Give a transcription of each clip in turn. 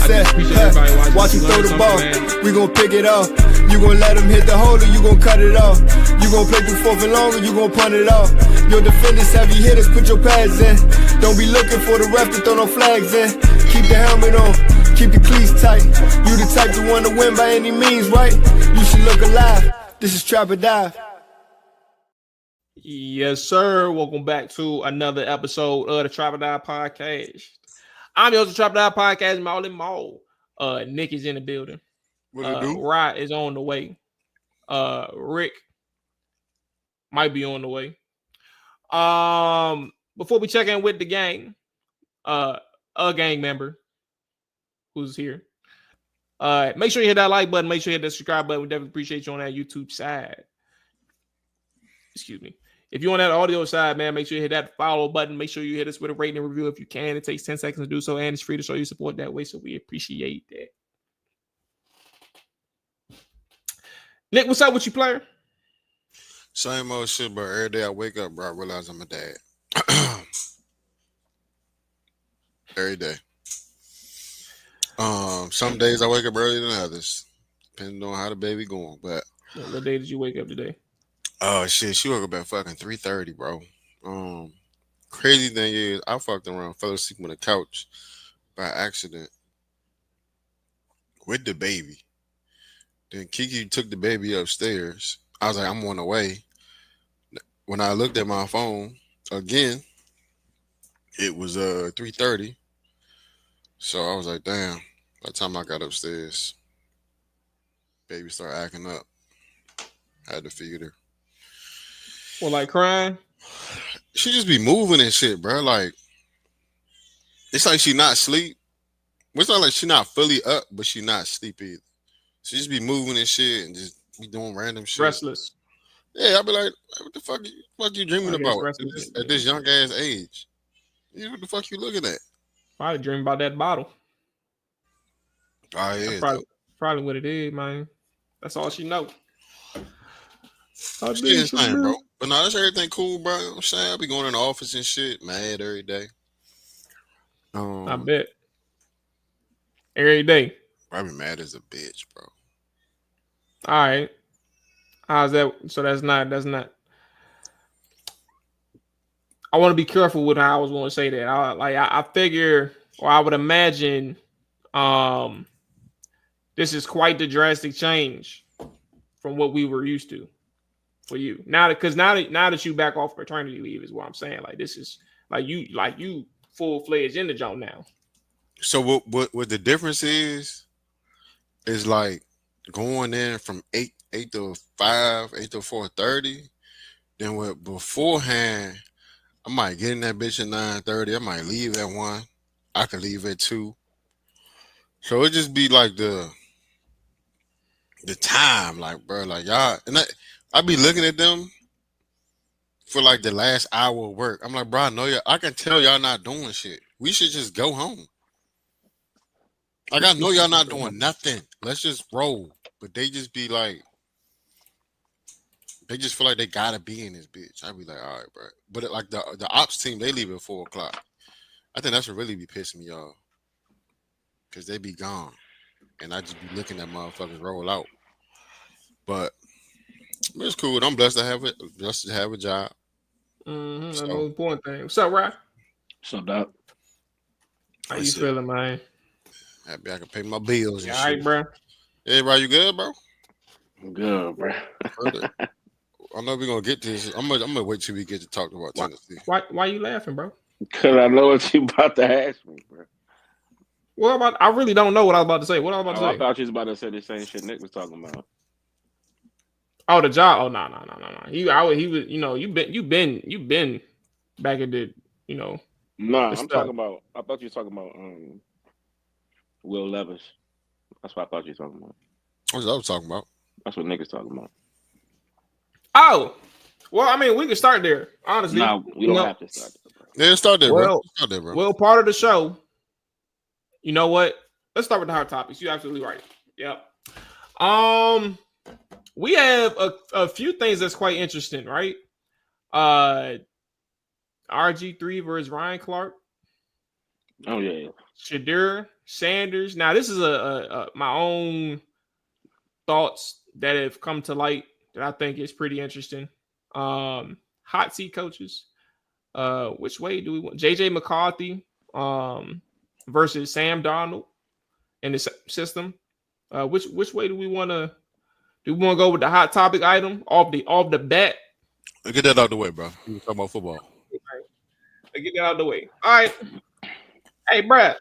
said, watch him throw the ball. We gon' pick it off. You gon' let him hit the hole or you gon' cut it off. You gon' play through fourth and long or you gon' punt it off. Your defenders, heavy hitters, put your pads in. Don't be looking for the ref to throw no flags in. Keep the helmet on, keep the cleats tight. You the type to want to win by any means, right? You should look alive. This is Trap or Dive. Yes, sir. Welcome back to another episode of the Trap or Die podcast. I'm your host of the Trap or Die podcast, Mual. Nick is in the building. What it do? Rod is on the way. Rick might be on the way. Before we check in with the gang, a gang member who's here. Make sure you hit that like button. Make sure you hit that subscribe button. We definitely appreciate you on that YouTube side. Excuse me. If you're on that audio side, man, make sure you hit that follow button. Make sure you hit us with a rating and review if you can. It takes 10 seconds to do so, and it's free to show you support that way, so we appreciate that. Nick, what's up with you, player? Same old shit, bro. Every day I wake up, bro, I realize I'm a dad. Every day. Some days I wake up earlier than others, depending on how the baby going. But what day did you wake up today? Oh shit, she woke up at fucking 3:30, bro. Crazy thing is, I fucked around, fell asleep on the couch by accident with the baby. Then Kiki took the baby upstairs. I was like, I'm on the way. When I looked at my phone again, it was 3:30. So I was like, damn. By the time I got upstairs, baby started acting up. I had to feed her. Well, like crying? She just be moving and shit, bro. Like, it's like she not asleep. It's not like she not fully up, but she not asleep either. She just be moving and shit and just be doing random shit. Restless. Yeah, I'll be like, what the fuck you dreaming about at this young ass age? What the fuck you looking at? Probably dreaming about that bottle. Oh, yeah. Probably what it is, man. That's all she know. She insane, bro. But no, that's everything cool, bro. I'm saying I be going in the office and shit, mad every day. I bet. Every day. I be mad as a bitch, bro. All right. How's that? So that's not. I want to be careful with how I was going to say that. I figure, or I would imagine, this is quite the drastic change from what we were used to for you. Now that you back off paternity leave is what I'm saying. Like this is like you full-fledged in the joint now. So what the difference is like going in from 8 to 5, 8 to 4:30. Then what beforehand, I might get in that bitch at 9:30. I might leave at 1. I could leave at 2. So it just be like the time, like, bro, like y'all, and I be looking at them for like the last hour of work. I'm like, bro, I know y'all. I can tell y'all not doing shit. We should just go home. Like, I know y'all not doing nothing. Let's just roll. But they just be like, they just feel like they gotta be in this bitch. I be like, all right, bro. But like the ops team, they leave at 4 o'clock. I think that's what really be pissing me off. Cause they be gone. And I just be looking at motherfuckers roll out. But it's cool. I'm blessed to have a job. Mm-hmm. That's the most important thing. What's up, Ryan? What's up, Doc? How you feeling, man? Happy I can pay my bills and all right, bro. Hey, bro, you good, bro? I'm good, bro. I know we're gonna get to this. I'm gonna wait till we get to talk about Tennessee. Why you laughing, bro? Because I know what you about to ask me, bro. I really don't know what I was about to say. What I was about to say? I thought you was about to say the same shit Nick was talking about. Oh, the job. Oh, no. He was. You've been back at the. No, I'm talking about. I thought you were talking about Will Levis. That's what I thought you were talking about. That's what I was talking about. That's what Nick is talking about. Oh, well, I mean, we can start there. Honestly, no, we don't have to start there, bro. Yeah, start there, bro. Start there, bro. Well, part of the show. You know what? Let's start with the hot topics. You're absolutely right. Yep. We have a few things that's quite interesting, right? RG3 versus Ryan Clark. Oh yeah. Shedeur Sanders. Now, this is a my own thoughts that have come to light that I think is pretty interesting. Hot seat coaches. Which way do we want JJ McCarthy versus Sam Darnold in the system? Which way do we want to go with the hot topic item off the bat? Get that out the way, bro. We talking about football. Get that out of the way. All right. Hey, Brad.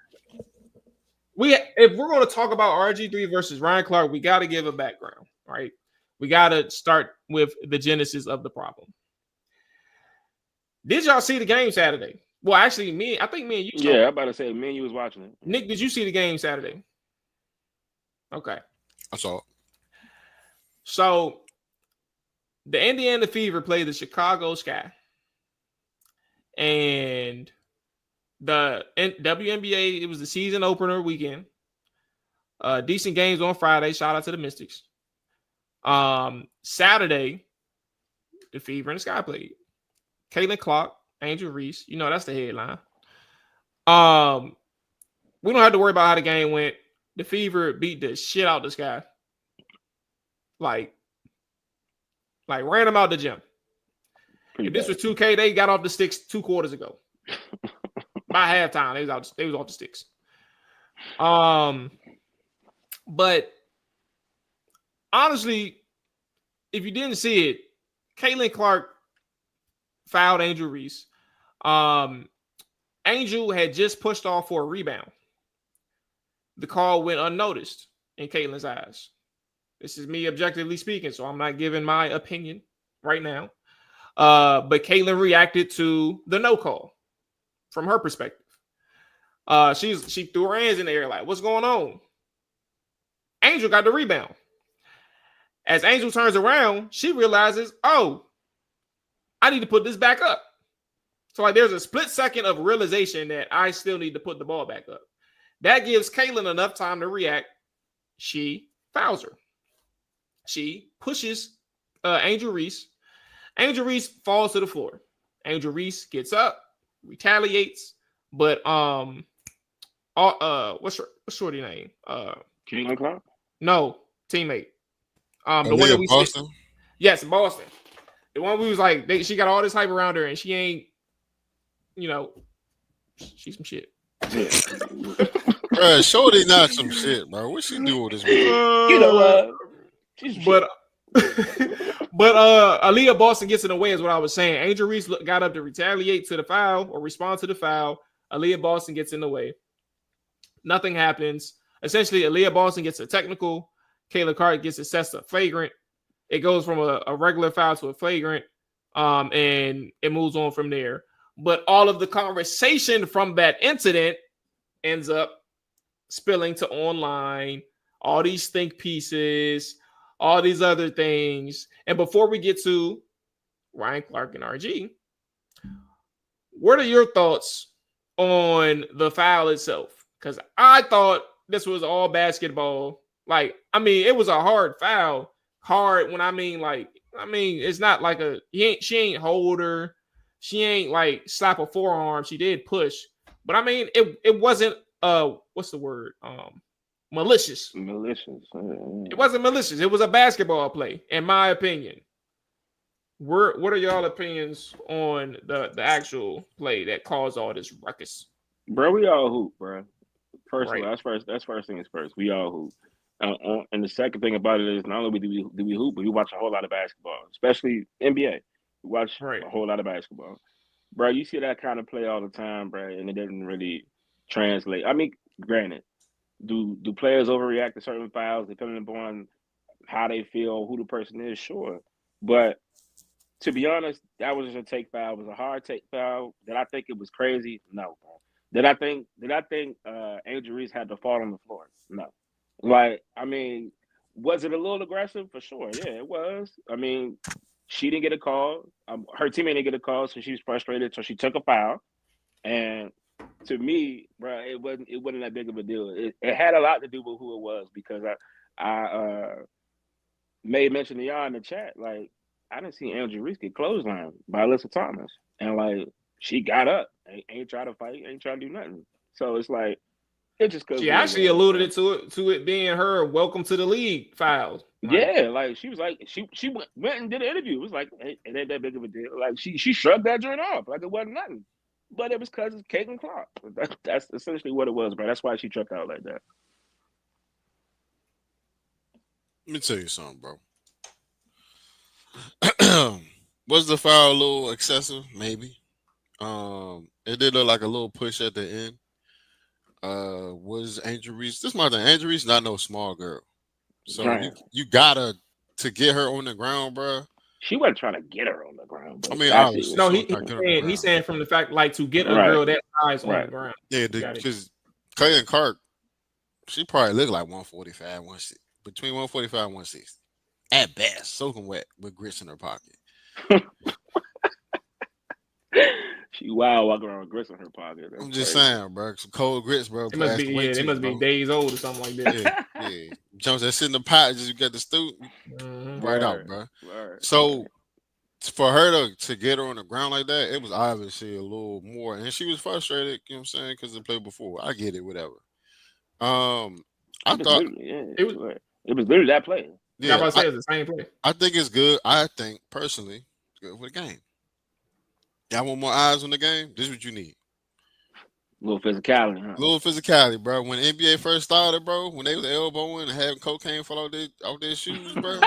If we're going to talk about RG3 versus Ryan Clark, we got to give a background, right? We got to start with the genesis of the problem. Did y'all see the game Saturday? Well, actually, I think me and you. Yeah, I'm about to say me and you was watching it. Nick, did you see the game Saturday? Okay. I saw it. So, the Indiana Fever played the Chicago Sky. And the WNBA, it was the season opener weekend. Decent games on Friday. Shout out to the Mystics. Saturday, the Fever and the Sky played. Caitlin Clark, Angel Reese. You know, that's the headline. We don't have to worry about how the game went. The Fever beat the shit out the Sky. Like ran them out the gym. If this was 2K, they got off the sticks 2 quarters ago. By halftime, they was off the sticks. But honestly, if you didn't see it, Caitlin Clark fouled Angel Reese. Angel had just pushed off for a rebound. The call went unnoticed in Caitlin's eyes. This is me objectively speaking, so I'm not giving my opinion right now. But Caitlin reacted to the no call from her perspective. She threw her hands in the air like, what's going on? Angel got the rebound. As Angel turns around, she realizes, oh, I need to put this back up. So like there's a split second of realization that I still need to put the ball back up. That gives Caitlin enough time to react. She fouls her. She pushes Angel Reese. Angel Reese falls to the floor. Angel Reese gets up, retaliates, but what's shorty name? Caitlin Clark? No, teammate. The one that we Boston? Yes, Boston. The one we was like, she got all this hype around her, and she ain't, she's some shit. Yeah. Bro, shorty not some shit, bro. What she do with this? But Aaliyah Boston gets in the way is what I was saying. Angel Reese got up to retaliate to the foul or respond to the foul. Aaliyah Boston gets in the way. Nothing happens. Essentially, Aaliyah Boston gets a technical. Caitlin Clark gets assessed a flagrant. It goes from a regular foul to a flagrant, and it moves on from there. But all of the conversation from that incident ends up spilling to online, all these think pieces, all these other things. And before we get to Ryan Clark and RG, what are your thoughts on the foul itself? Because I thought this was all basketball. Like, I mean, it was a hard foul. Hard when I mean, it's not like she ain't hold her. She ain't like slap a forearm. She did push. But I mean, it wasn't what's the word? Malicious. Malicious. It wasn't malicious. It was a basketball play, in my opinion. What are y'all opinions on the actual play that caused all this ruckus? Bro, we all hoop, bro. Personally, Right. That's first thing is first. We all hoop. And the second thing about it is not only do we hoop, but we watch a whole lot of basketball, especially NBA. We watch a whole lot of basketball. Bro, you see that kind of play all the time, bro, and it doesn't really translate. I mean, granted, do players overreact to certain fouls depending upon how they feel, who the person is? Sure. But to be honest, that was just a take foul. It was a hard take foul. Did I think it was crazy? No, bro. Did I think Angel Reese had to fall on the floor? No. Like, I mean, was it a little aggressive? For sure. Yeah, it was. I mean, she didn't get a call. Her teammate didn't get a call, so she was frustrated. So she took a foul. And to me, bro, it wasn't that big of a deal. It had a lot to do with who it was, because I made mention to y'all in the chat, like, I didn't see Angel Reese get clotheslined by Alyssa Thomas. And, like, she got up. Ain't trying to fight. Ain't trying to do nothing. So it's like, It's just because she actually alluded to it being her welcome to the league files. Yeah, like she was like she went and did an interview. It was like it ain't that big of a deal. Like she shrugged that joint off like it wasn't nothing. But it was because it's Caitlin Clark. That's essentially what it was, bro. That's why she tripped out like that. Let me tell you something, bro. Was the foul a little excessive? Maybe. It did look like a little push at the end. Was Angel Reese? This is my thing. Angel Reese not no small girl, so you gotta to get her on the ground, bro. She wasn't trying to get her on the ground. But I mean, obviously, no, he's saying from the fact like to get a girl that size on the ground. Yeah, because Caitlin Clark, she probably looked like 145, 160, between 145 and 160 at best, soaking wet with grits in her pocket. She walking around with grits in her pocket. That's I'm just saying, bro. Some cold grits, bro. It must be they must be days old or something like that. Yeah. Jumps that sit in the pot, just you got the stew right out, bro. So for her to get her on the ground like that, it was obviously a little more, and she was frustrated. You know what I'm saying? Because they played before. I get it, whatever. I thought it was literally that play. Yeah, I say it's the same play. I think it's good. I think personally, it's good for the game. Y'all want more eyes on the game? This is what you need. A little physicality, huh? A little physicality, bro. When the NBA first started, bro, when they was elbowing and having cocaine fall off their shoes, bro,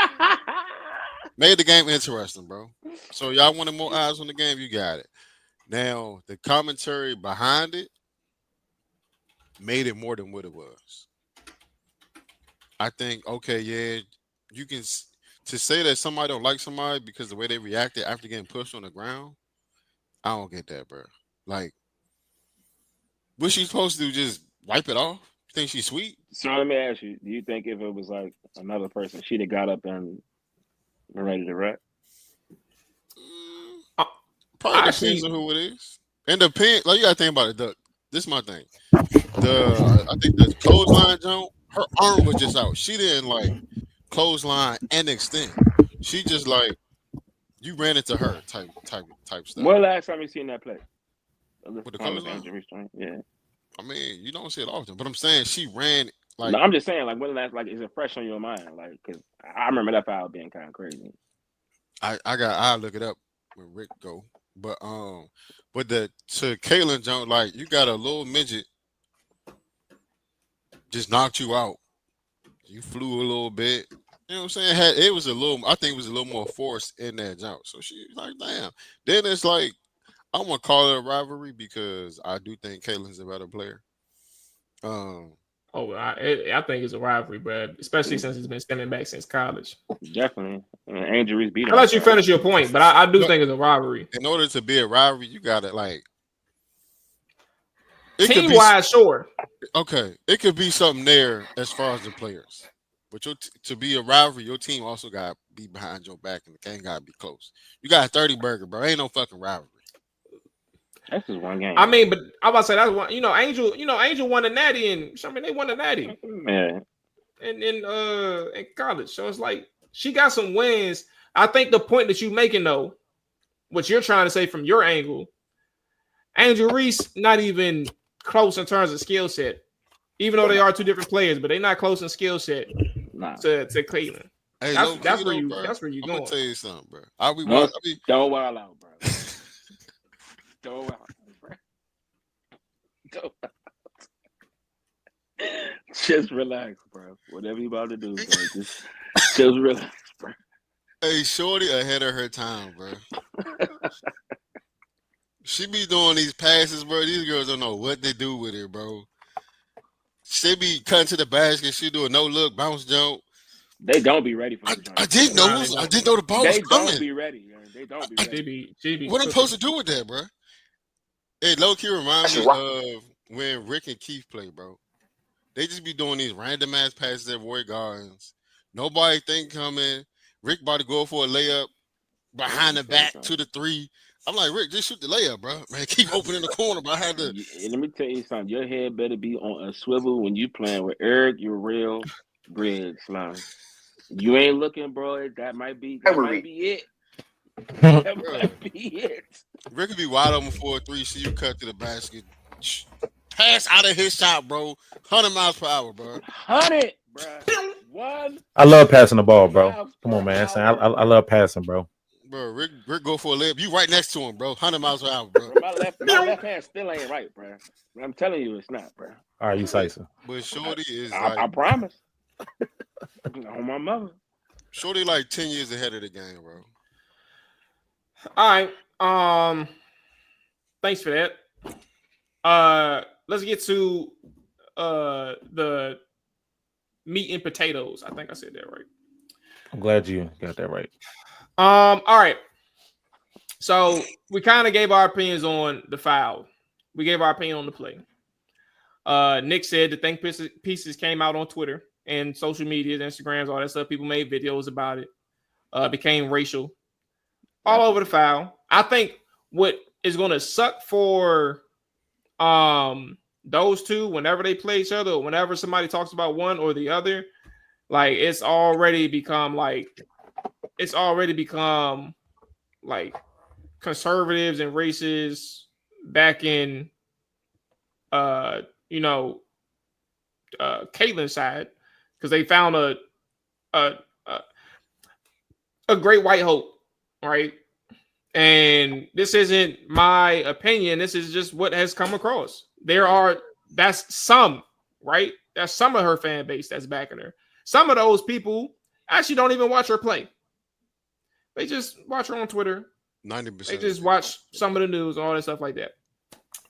made the game interesting, bro. So y'all wanted more eyes on the game, you got it. Now, the commentary behind it made it more than what it was. I think, okay, yeah, you can to say that somebody don't like somebody because the way they reacted after getting pushed on the ground, I don't get that, bro. Like, what's she supposed to do? Just wipe it off? You think she's sweet? So let me ask you: do you think if it was like another person, she'd have got up and been ready to rap? Probably depends on who it is. And depend. Like you gotta think about it. This is my thing. I think the clothesline jump. Her arm was just out. She didn't like clothesline and extend. She just like. You ran into her type stuff. When last time you seen that play? With the clothesline? Yeah. I mean, you don't see it often, but I'm saying she ran like. No, I'm just saying, like, when last, like, is it fresh on your mind? Like, because I remember that foul being kind of crazy. I'll look it up when Rick go, but to Caitlin Jones, like, you got a little midget just knocked you out. You flew a little bit. You know what I'm saying? I think it was a little more force in that jump. So she was like, damn. Then it's like, I want to call it a rivalry because I do think Caitlin's a better player. I think it's a rivalry, but especially since he's been stemming back since college. Definitely. Angel Reese beat him. I'll let you finish your point, but I do think it's a rivalry. In order to be a rivalry, you got to like. Team-wise, sure. Okay. It could be something there as far as the players. But to be a rivalry, your team also got to be behind your back and the game got to be close. You got a 30 burger, bro. Ain't no fucking rivalry. That's just one game. I mean, but I was about to say that's one. Angel won the Natty, and I mean they won the Natty. Yeah. In college, so it's like she got some wins. I think the point that you're making, though, what you're trying to say from your angle, Angel Reese not even close in terms of skill set. Even though they are two different players, but they're not close in skill set to Caitlin. Hey, that's where you going. I'm gonna tell you something, bro. Don't wild out, bro. Don't wild out, bro. Don't wild out. Just relax, bro. Whatever you about to do, bro. Just relax, bro. Hey, shorty ahead of her time, bro. She be doing these passes, bro. These girls don't know what they do with it, bro. She be cutting to the basket. She do a no look bounce jump. They don't be ready for it. I didn't know the ball was coming. They don't be ready. Man. They don't be ready. What I'm supposed to do with that, bro? It low key reminds me of when Rick and Keith play, bro. They just be doing these random ass passes at Roy Gardens. Nobody think coming. Rick about to go for a layup behind the back to the three. I'm like, Rick, just shoot the layup, bro. Man, keep opening the corner, but I had to. Let me tell you something. Your head better be on a swivel when you playing with Eric. You're real bread slime. You ain't looking, bro. That might be it. That might be it. Rick could be wide open for a 3. See you cut to the basket. pass out of his shot, bro. 100 miles per hour, bro. 100, bro. I love passing the ball, bro. Come on, man. I love passing, bro. Bro, Rick go for a layup. You right next to him, bro. 100 miles per hour, bro. My left hand still ain't right, bro. I'm telling you, it's not, bro. All right, you say so. But Shorty is I promise. On my mother. Shorty like 10 years ahead of the game, bro. All right. Thanks for that. Let's get to the meat and potatoes. I think I said that right. I'm glad you got that right. All right. So we kind of gave our opinions on the foul. We gave our opinion on the play. Nick said the think pieces came out on Twitter and social media, Instagrams, all that stuff. People made videos about it. Became racial. All over the foul. I think what is going to suck for those two whenever they play each other, or whenever somebody talks about one or the other, like it's already become like conservatives and racists back in Caitlin's side, because they found a great white hope, right? And this isn't my opinion. This is just what has come across. That's some, right? That's some of her fan base that's backing her. Some of those people actually don't even watch her play. They just watch her on Twitter. 90%. They just watch some of the news and all that stuff like that.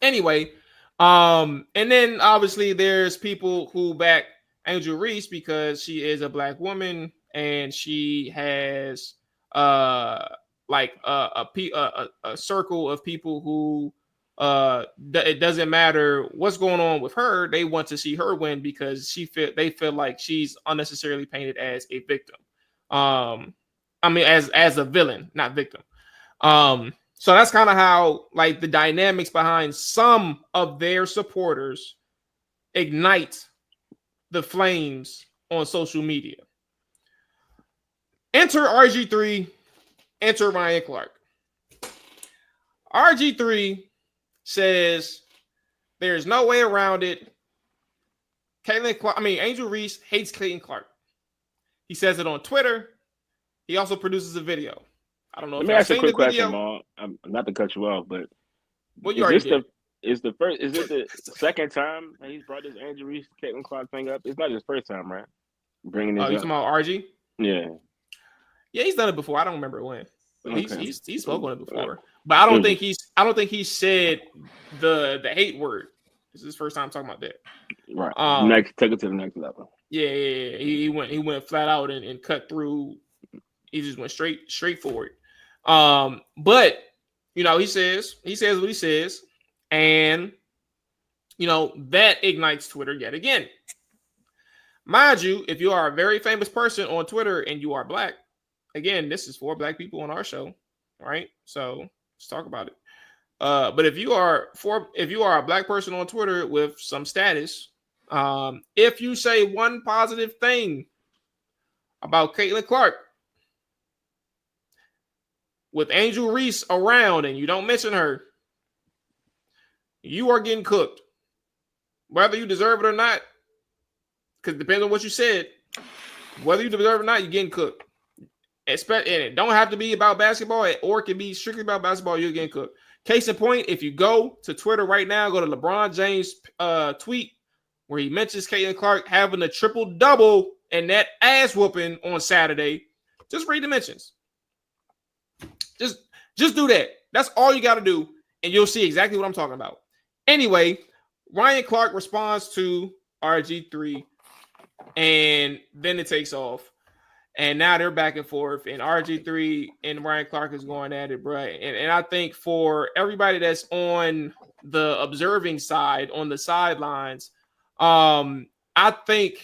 Anyway, and then obviously there's people who back Angel Reese because she is a black woman and she has a circle of people who it doesn't matter what's going on with her. They want to see her win because they feel like she's unnecessarily painted as a victim. As a villain, not victim. So that's kind of how like the dynamics behind some of their supporters ignite the flames on social media. Enter RG3, enter Ryan Clark. RG3 says there's no way around it. Angel Reese hates Clayton Clark. He says it on Twitter. He also produces a video. I don't know. Let me ask you a quick question, Maul. Not to cut you off, but is it the second time that he's brought this Angel Reese Caitlin Clark thing up? It's not his first time, right? Bringing this up. You talking about RG? Yeah. Yeah, he's done it before. I don't remember when. But okay. He's spoken on it before. But I don't think he said the hate word. This is his first time talking about that. Right. Take it to the next level. Yeah. He went flat out and cut through. He just went straight forward. But he says what he says, and that ignites Twitter yet again. Mind you, if you are a very famous person on Twitter and you are black, again, this is for black people on our show, right? So let's talk about it. But if you are a black person on Twitter with some status, if you say one positive thing about Caitlin Clark with Angel Reese around and you don't mention her, you are getting cooked. Whether you deserve it or not, because it depends on what you said. Whether you deserve it or not, you're getting cooked. And it don't have to be about basketball, or it can be strictly about basketball. You're getting cooked. Case in point, if you go to Twitter right now, go to LeBron James' tweet where he mentions Caitlin Clark having a triple-double and that ass whooping on Saturday. Just read the mentions. Just do that. That's all you got to do, and you'll see exactly what I'm talking about. Anyway, Ryan Clark responds to RG3, and then it takes off. And now they're back and forth, and RG3 and Ryan Clark is going at it, bro. And I think for everybody that's on the observing side, on the sidelines, I think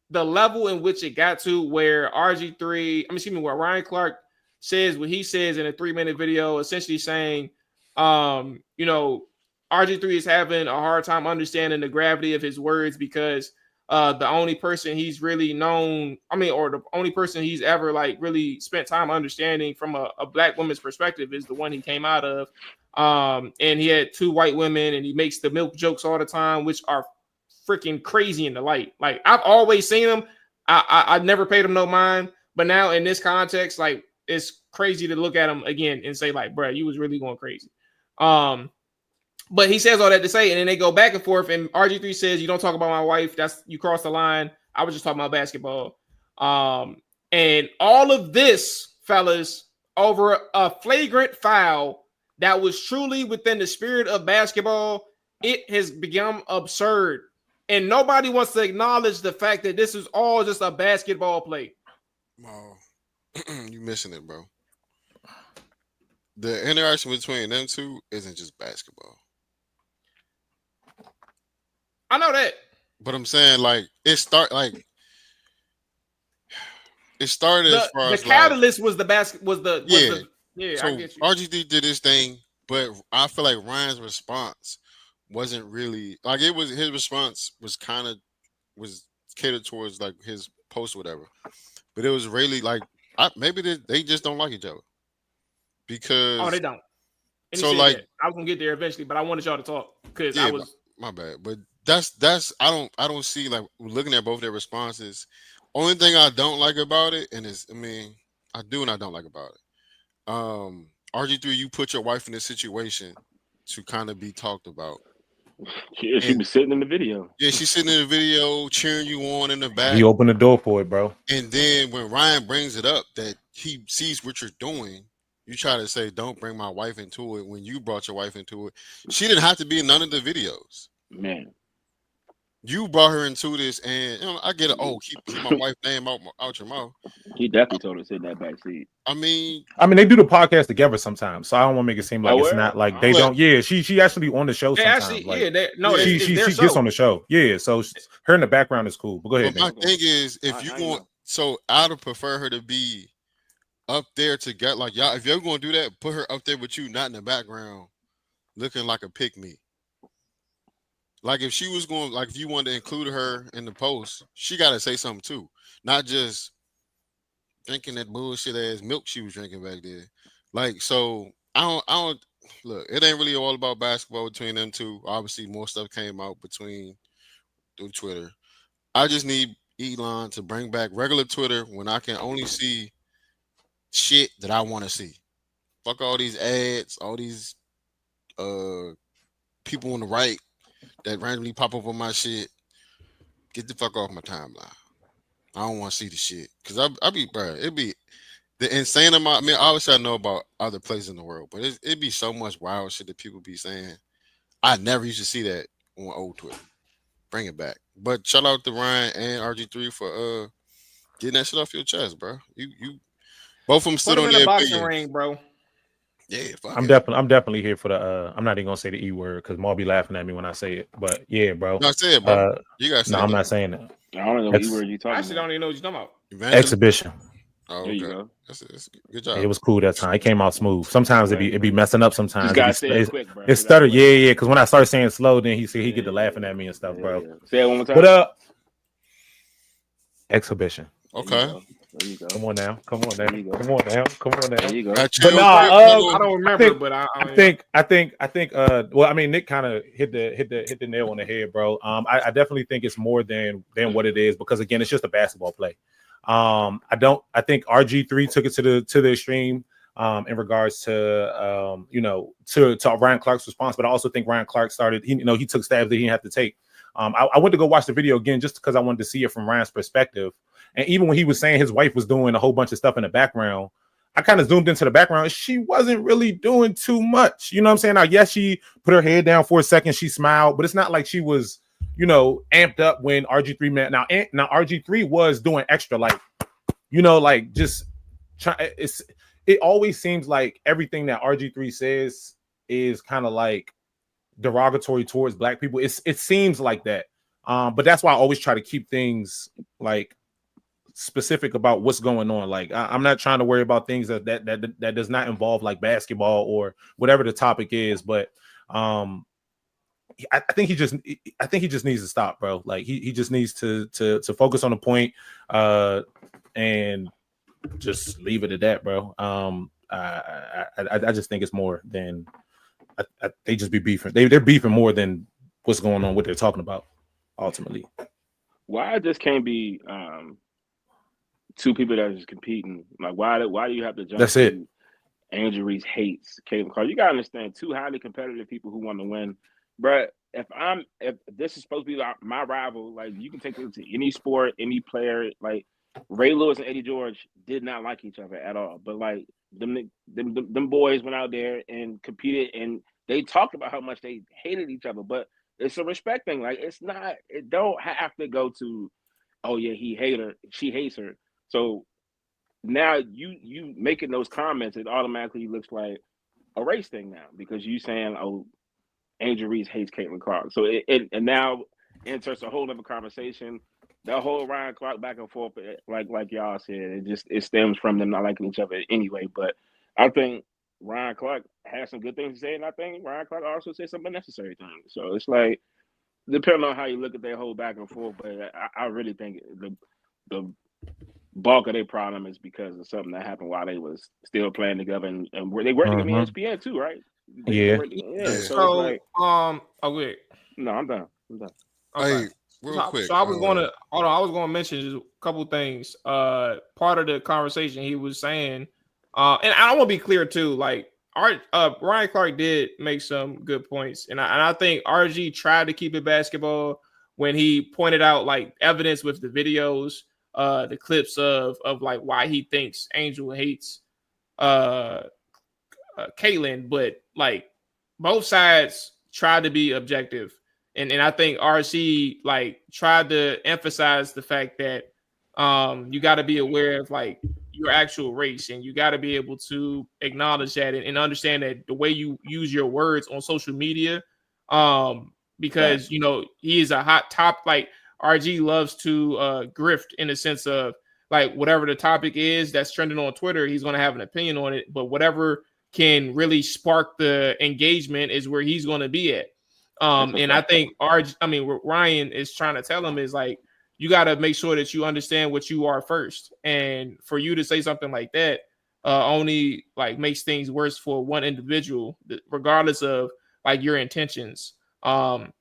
the level in which it got to where where Ryan Clark says what he says in a 3-minute video, essentially saying, RG3 is having a hard time understanding the gravity of his words because the only person he's really known, or the only person he's ever like really spent time understanding from a black woman's perspective is the one he came out of. And he had 2 white women, and he makes the milk jokes all the time, which are freaking crazy in the light. Like, I've always seen him. I never paid him no mind, but now in this context, like, it's crazy to look at him again and say, like, bro, you was really going crazy. But he says all that to say, and then they go back and forth. And RG3 says, "You don't talk about my wife. That's, you crossed the line. I was just talking about basketball." And all of this, fellas, over a flagrant foul that was truly within the spirit of basketball, it has become absurd. And nobody wants to acknowledge the fact that this is all just a basketball play. Oh, you missing it, bro. The interaction between them two isn't just basketball. I know that, but I'm saying, like, it started as far as the catalyst was the basket. So I get you. RG3 did his thing, but I feel like Ryan's response wasn't really like it was. His response was was catered towards like his post or whatever, but it was really like maybe they just don't like each other because they don't. And so like that. I was gonna get there eventually, but I wanted y'all to talk because my bad, but that's I don't see, like, looking at both their responses. Only thing I don't like about it, and I do and I don't like about it. RG3, you put your wife in this situation to kind of be talked about. Yeah, she was sitting in the video. Yeah, she's sitting in the video cheering you on in the back. He opened the door for it, bro. And then when Ryan brings it up that he sees what you're doing, you try to say, "Don't bring my wife into it," when you brought your wife into it. She didn't have to be in none of the videos. Man. You brought her into this, and I get it. Oh, keep my wife's name out your mouth. He definitely told her to sit in that back seat. I mean, they do the podcast together sometimes, so I don't want to make it seem like it's not like they don't. Yeah, she actually on the show sometimes. She gets on the show. Yeah, so her in the background is cool. But go ahead. But my thing is, if you want, so I would prefer her to be up there to get like y'all. If you're going to do that, put her up there with you, not in the background, looking like a pick-me. Like if she was going, like if you wanted to include her in the post, she got to say something too, not just drinking that bullshit ass milk she was drinking back there. Like, so I don't look. It ain't really all about basketball between them two. Obviously, more stuff came out through Twitter. I just need Elon to bring back regular Twitter when I can only see shit that I want to see. Fuck all these ads, all these people on the right that randomly pop up on my shit. Get the fuck off my timeline. I don't want to see the shit because I be, bro. It'd be the insane amount. I mean, obviously I know about other places in the world, but it'd be so much wild shit that people be saying. I never used to see that on old Twitter. Bring it back. But shout out to Ryan and RG3 for getting that shit off your chest, bro. You both of them stood on their boxing ring, bro. Yeah, I'm definitely here for the. I'm not even gonna say the E word because Maul be laughing at me when I say it. But yeah, bro. No, say it, bro. You guys. No, I'm not saying that. I don't know what E word you talking about. I actually don't even know what you're talking about. Exhibition. Oh, okay. There you go. That's good job. It was cool that time. It came out smooth. Sometimes it be messing up. Sometimes you gotta say it quick, bro. It stuttered. Yeah. Because when I started saying slow, then he get to laughing at me and stuff, bro. Yeah. Say it one more time. What up? Exhibition. Okay. There you go. Come on now. Come on now. There you go. Come on now. Come on now. There you go. But no, I don't remember. But I think. Well, I mean, Nick kind of hit the nail on the head, bro. I definitely think it's more than what it is because again, it's just a basketball play. I think RG3 took it to the extreme in regards to to Ryan Clark's response, but I also think Ryan Clark he took stabs that he didn't have to take. I went to go watch the video again just because I wanted to see it from Ryan's perspective. And even when he was saying his wife was doing a whole bunch of stuff in the background, I kind of zoomed into the background. She wasn't really doing too much. You know what I'm saying? Now, yes, she put her head down for a second. She smiled, but it's not like she was, amped up when RG3 met. Now RG3 was doing extra, it always seems like everything that RG3 says is kind of like derogatory towards black people. It seems like that. But that's why I always try to keep things like specific about what's going on. Like I'm not trying to worry about things that does not involve like basketball or whatever the topic is. But I think he just needs to stop, bro. Like he just needs to focus on the point, and just leave it at that, bro. I just think it's more than they just be beefing. They're beefing more than what's going on, what they're talking about ultimately. Why it just can't be two people that are just competing? Like why do you have to jump? That's it. Angel Reese hates Caitlin Clark. You gotta understand, two highly competitive people who want to win. But if this is supposed to be like my rival, like you can take it to any sport, any player. Like Ray Lewis and Eddie George did not like each other at all. But like them boys went out there and competed, and they talked about how much they hated each other. But it's a respect thing. Like it don't have to go to, oh yeah, he hate her, she hates her. So now you making those comments, it automatically looks like a race thing now because you saying, oh, Angel Reese hates Caitlin Clark. So it now enters a whole other conversation. The whole Ryan Clark back and forth, like y'all said, it stems from them not liking each other anyway. But I think Ryan Clark has some good things to say, and I think Ryan Clark also said some unnecessary things. So it's like, depending on how you look at their whole back and forth, but I really think the bulk of their problem is because of something that happened while they was still playing together, and they worked together in ESPN too, right? Yeah. So it's like, wait. No, I'm done. Okay. Hey, real quick. So I was going to mention just a couple things. Part of the conversation he was saying, and I want to be clear too. Like Ryan Clark did make some good points, and I think RG tried to keep it basketball when he pointed out like evidence with the videos, the clips of like why he thinks Angel hates Caitlin, but like both sides tried to be objective, and I think RC like tried to emphasize the fact that you got to be aware of like your actual race, and you got to be able to acknowledge that and understand that the way you use your words on social media, because you know he is a hot top. Like RG loves to grift in the sense of like whatever the topic is that's trending on Twitter, he's going to have an opinion on it, but whatever can really spark the engagement is where he's going to be at. And I think what Ryan is trying to tell him is like, you got to make sure that you understand what you are first. And for you to say something like that only like makes things worse for one individual, regardless of like your intentions. And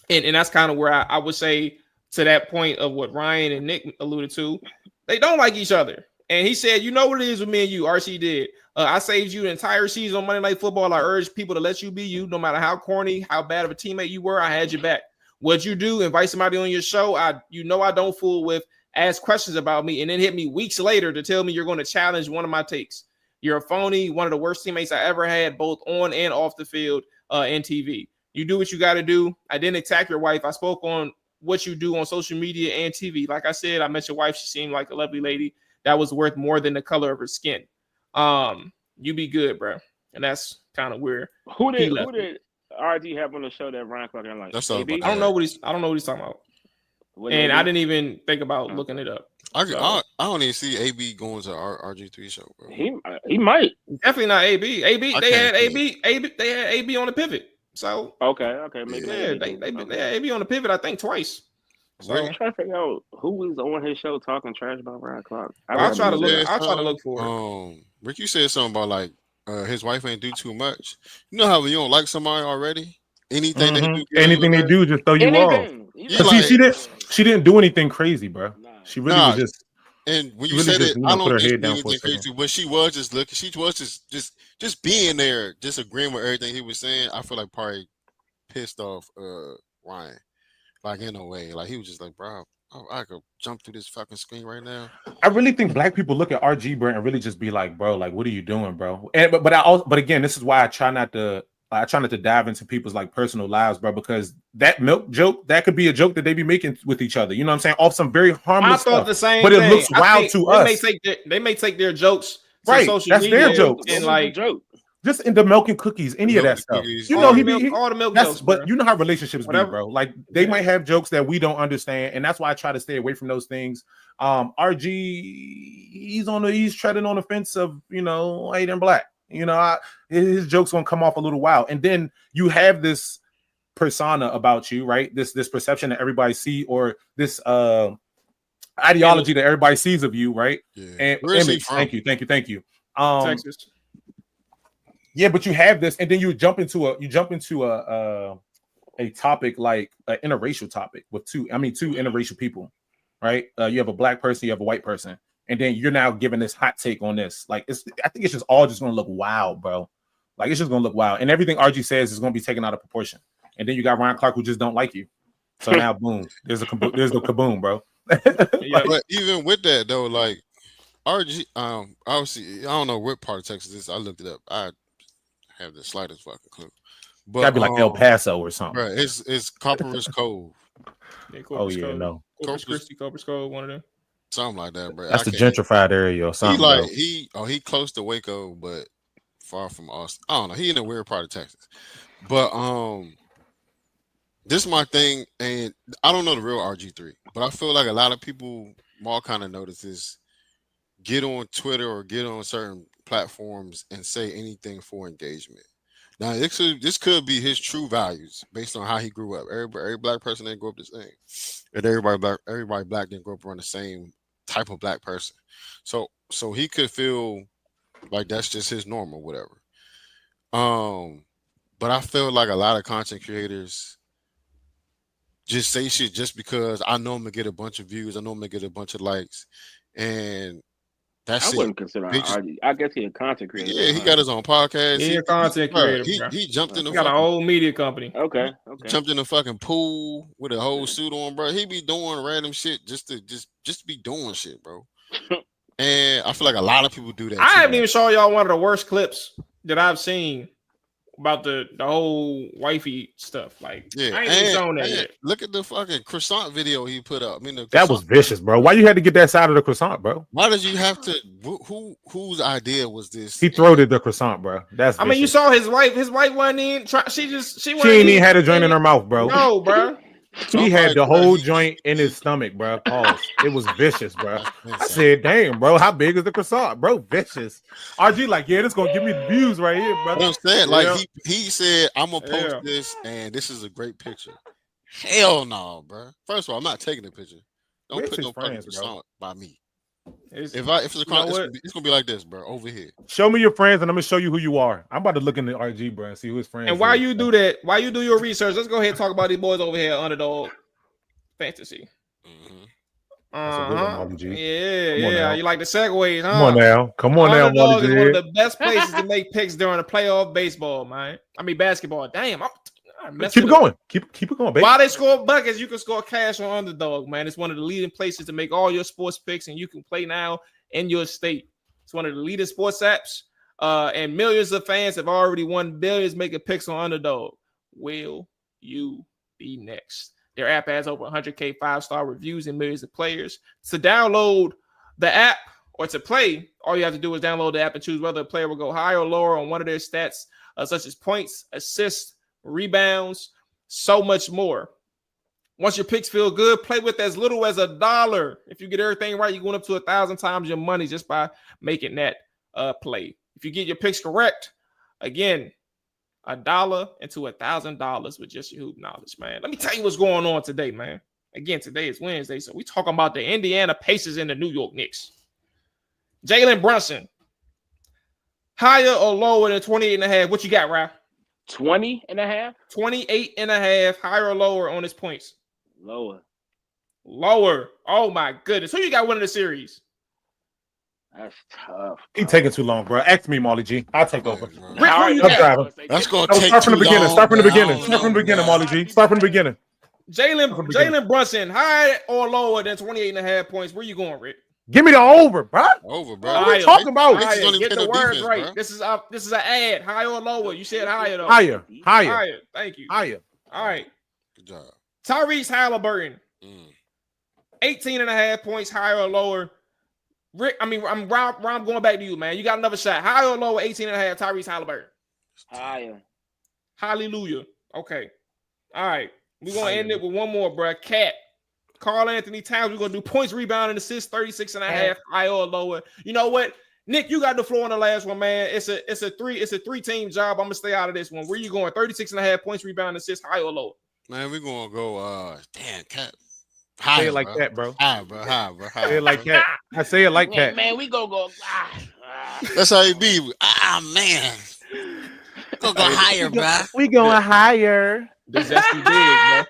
that's kind of where I would say to that point of what Ryan and Nick alluded to, they don't like each other. And he said, you know what it is with me and you, RC did. I saved you the entire season on Monday Night Football. I urged people to let you be you, no matter how corny, how bad of a teammate you were. I had your back. What'd you do? Invite somebody on your show. I don't fool with, ask questions about me, and then hit me weeks later to tell me you're going to challenge one of my takes. You're a phony, one of the worst teammates I ever had, both on and off the field and TV. You do what you got to do. I didn't attack your wife. I spoke on what you do on social media and TV. Like I said, I met your wife. She seemed like a lovely lady that was worth more than the color of her skin. You be good, bro. And that's kind of where who did RG have on the show that Ryan Clark didn't like? That's all. AB? I don't know what he's talking about. And I didn't even think about looking it up. I don't even see AB going to RG3 show, bro. He might. Definitely not AB. They had AB on the pivot. So okay, maybe. Yeah, they had AB on the pivot, I think, twice. So I'm trying to figure out who was on his show talking trash about Ryan Clark. I'll try to look for it. Rick, you said something about like his wife ain't do too much. You know how when you don't like somebody already, anything they do, just throw you off. Yeah, she didn't do anything crazy, bro. She really was just. And when you said it, I don't think she did anything crazy, but she was just looking. She was just being there, disagreeing with everything he was saying. I feel like probably pissed off Ryan, like in a way, like he was just like, bro, I could jump through this fucking screen right now. I really think black people look at RG, bro, and really just be like, bro, like, what are you doing, bro? And but again, this is why I try not to dive into people's like personal lives, bro, because that milk joke, that could be a joke that they be making with each other. You know what I'm saying? Off some very harmless stuff. I thought the same but thing. It looks wild to us. They may take their jokes to right. social That's media their jokes. And like joke. Just in the milk and cookies, any of that stuff. You know, all the milk jokes, but you know how relationships be, bro. Like they might have jokes that we don't understand, and that's why I try to stay away from those things. RG, he's treading on the fence of white and black. You know, his jokes gonna come off a little wild, and then you have this persona about you, right? This perception that everybody see, or this ideology that everybody sees of you, right? Yeah. And Where's he image. from? Thank you. Texas. Yeah, but you have this, and then you jump into a topic like an interracial topic with two interracial people, right? You have a black person, you have a white person, and then you're now giving this hot take on this. Like, I think it's just all just gonna look wild, bro. Like, it's just gonna look wild, and everything RG says is gonna be taken out of proportion. And then you got Ryan Clark, who just don't like you. So now, boom, there's the kaboom, bro. But even with that though, like RG, obviously, I don't know what part of Texas this is. I looked it up. I have the slightest fucking clue. But gotta be like El Paso or something. Right, it's Copperas Cove. Yeah, Corpus Cove, one of them. Something like that, bro. That's the gentrified area or something. He close to Waco, but far from Austin. I don't know. He in a weird part of Texas. But this is my thing, and I don't know the real RG3, but I feel like a lot of people all kind of notices get on Twitter or get on certain platforms and say anything for engagement. Now this could be his true values based on how he grew up. Every black person didn't grow up the same, and everybody black didn't grow up around the same type of black person. So he could feel like that's just his norm or whatever. But I feel like a lot of content creators just say shit just because I know I'm gonna get a bunch of views, I know I'm gonna get a bunch of likes, and that's it. I wouldn't consider him RG. I guess he's a content creator. Yeah, he got his own podcast. He's a content creator. He jumped in the got a whole media company. Okay. Jumped in the fucking pool with a whole suit on, bro. He be doing random shit just to be doing shit, bro. And I feel like a lot of people do that. I haven't even shown y'all one of the worst clips that I've seen about the whole wifey stuff. Like, yeah, I ain't even shown that yet. Look at the fucking croissant video he put up. I mean, that was vicious, bro. Why you had to get that side of the croissant, bro? Why did you have to? Whose idea was this? He throated the croissant, bro. That's. I mean, you saw his wife. His wife wasn't in. She ain't even had a joint in her mouth, bro. No, bro. He had the whole joint in his stomach, bro. Pause. It was vicious, bro. I said, damn, bro, how big is the croissant, bro? Vicious. RG like, yeah, this gonna give me the views right here, bro. I'm saying, like, he said, I'm gonna post this, and this is a great picture. Hell no, bro. First of all, I'm not taking the picture. Don't put no fucking croissant by me. If it's a croissant, it's gonna be like this, bro. Over here. Show me your friends, and I'm gonna show you who you are. I'm about to look in the RG, bro, and see who his friends. And while you do that, while you do your research, let's go ahead and talk about these boys over here, Underdog Fantasy. Yeah. You like the segues, huh? Come on now. Underdog is one of the best places to make picks during the playoff baseball, man. I mean basketball. Damn, keep it going. Keep it going, baby. While they score buckets, you can score cash on Underdog, man. It's one of the leading places to make all your sports picks, and you can play now in your state. It's one of the leading sports apps, and millions of fans have already won billions making picks on Underdog. Will you be next? Their app has over 100K 5-star reviews and millions of players. To download the app or to play, all you have to do is download the app and choose whether a player will go higher or lower on one of their stats, such as points, assists, rebounds, so much more. Once your picks feel good, play with as little as $1. If you get everything right, you're going up to 1,000 times your money just by making that play. If you get your picks correct, again, $1 into $1,000 with just your hoop knowledge, man. Let me tell you what's going on today, man. Again, today is Wednesday, so we talking about the Indiana Pacers and the New York Knicks. Jalen Brunson, higher or lower than 28.5? What you got, Ralph? 20.5? 28.5, higher or lower on his points? Lower. Oh my goodness. Who you got winning the series? That's tough. He taking too long, bro. Ask me, Molly G. I'll take over. Rick, that's going to take start from the beginning. Long, start from the beginning. Start from the beginning, Molly G. Start from the beginning. Jalen Brunson, higher or lower than 28.5 points? Where you going, Rick? Give me the over, bro. Over, bro. What are you talking about? Get the words right. Bro. This is an ad. Higher or lower? You said higher, though. Higher. Thank you. Higher. All right. Good job. Tyrese Halliburton, 18.5 points, higher or lower? Rick, I'm going back to you, man. You got another shot. Higher or lower? 18.5. Tyrese Halliburton. Higher. Hallelujah. Okay. All right. We're gonna end it with one more, bro. Carl Anthony Towns. We're gonna do points, rebound, and assists. 36.5. Higher or lower? You know what? Nick, you got the floor on the last one, man. It's a 3-team job. I'm gonna stay out of this one. Where you going? 36.5 points, rebound, assist, high or low? Man, we're gonna go. Damn, Cap. High, say it like that, bro. High, bro. High. Say it like that. I say it like that. Man, we gonna go. That's how it be. Man. Go higher, bro. We going higher. The zesty big, bro.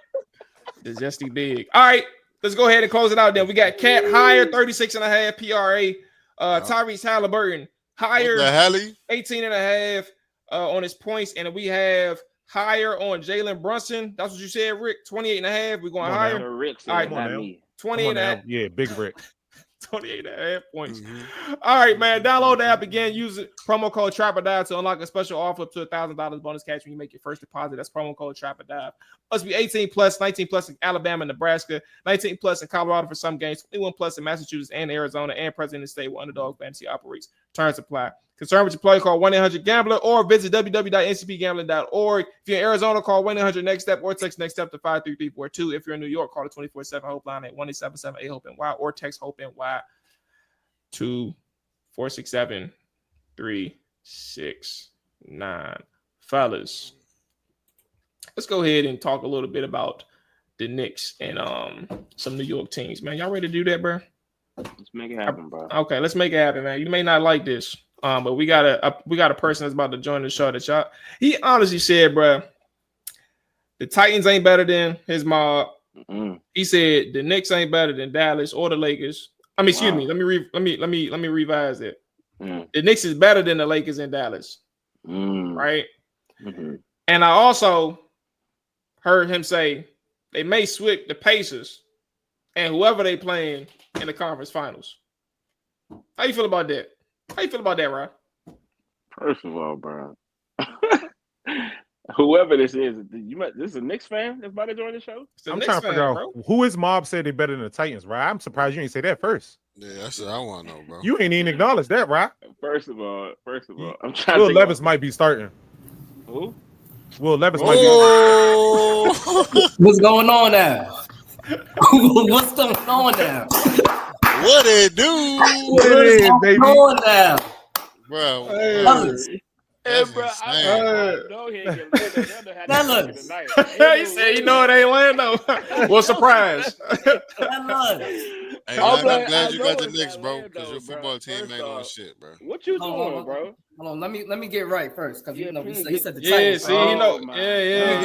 The zesty big. All right, let's go ahead and close it out. Then we got Cat higher, 36.5 PRA. Tyrese Halliburton higher, 18.5 on his points, and we have higher on Jalen Brunson. That's what you said, Rick. 28.5. We're going higher. Rick, all right, not me. 28.5. Yeah, big Rick. 28.5 points. All right, man. Download the app again. Use it. Promo code TrapperDive to unlock a special offer up to $1,000 bonus cash when you make your first deposit. That's promo code TrapperDive. Must be 18 plus, 19 plus in Alabama and Nebraska, 19 plus in Colorado for some games, 21 plus in Massachusetts and Arizona, and present in the state where Underdog Fantasy operates. Terms apply. Concerned with your play, call 1-800-GAMBLER or visit www.ncpgambling.org. If you're in Arizona, call 1-800-NEXT-STEP or text NEXT STEP to 53342. If you're in New York, call the 24/7 Hope line at 1-877-8-HOPE-NY or text HOPE-NY to 467-369. Fellas, let's go ahead and talk a little bit about the Knicks and some New York teams. Man, y'all ready to do that, bro? Let's make it happen, bro. Okay, let's make it happen, man. You may not like this, but we got a person that's about to join the show that y'all. He honestly said, bro, the Titans ain't better than his mob. He said the Knicks ain't better than Dallas or the Lakers. I mean, excuse me. Let me revise it. The Knicks is better than the Lakers and Dallas, right? And I also heard him say they may switch the Pacers and whoever they playing in the conference finals. How you feel about that? How you feel about that, Ryan? First of all, bro, whoever this is, this is a Knicks fan that's about to join the show? I'm trying to figure out who his mob said they better than the Titans, right? I'm surprised you ain't say that first. Yeah, that's what I want to know, bro. You ain't even acknowledged that, right? First of all, I'm trying Will to Levis might be starting. Who? Will Levis might be. What's going on now? What's going on now? What it do? What it is, baby? What's going on now? Bro. Hey, bro, I know he ain't getting tonight. He said, you know it ain't Lando. Well, surprise. Hey, I'm glad you got the Knicks, bro, because your football team ain't on shit, bro. What you doing, bro? Hold on, let me get right first, because you know he said the Titans. Yeah, see, you know, Let me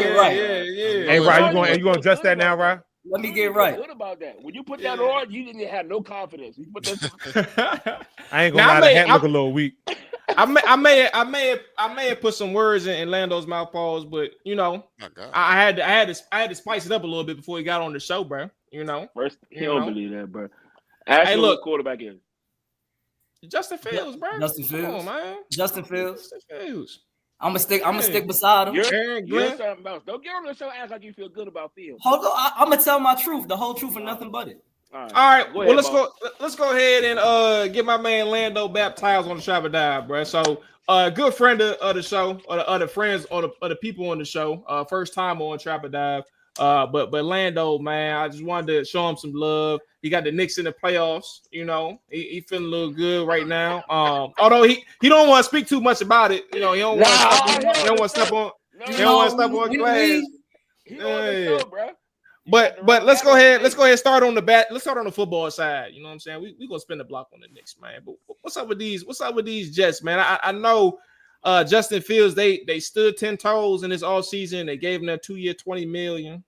get right. Hey, Ryan, you going to adjust that now, Ryan? Let me get right. What about that? When you put that on, you didn't have no confidence. You put that. I ain't gonna lie, the hat look a little weak. I may have put some words in Lando's mouth, pause, but you know, I had to spice it up a little bit before he got on the show, bro. You know, first he don't believe that, bro. Ask him what quarterback is. Justin Fields, bro. Justin Fields, come on, man. Justin Fields. I'm gonna stick beside him. You're something else. Don't get on the show and act like you feel good about Fields. Hold on, I'm gonna tell my truth, the whole truth, and nothing but it. All right. Well, let's go ahead and get my man Lando baptized on the Trapper Dive, bro. So, good friend of the show, or the other friends, or the people on the show. First time on Trapper Dive. But Lando, man, I just wanted to show him some love. He got the Knicks in the playoffs. You know, he feeling a little good right now. Although he don't want to speak too much about it. You know, he don't want to step on glass. He on the show, bro. But let's go ahead. Let's go ahead and start on the bat. Let's start on the football side. You know what I'm saying? We gonna spin the block on the Knicks, man. But what's up with these Jets, man? I know Justin Fields, they stood 10 toes in this all season. They gave him that 2-year, $20 million.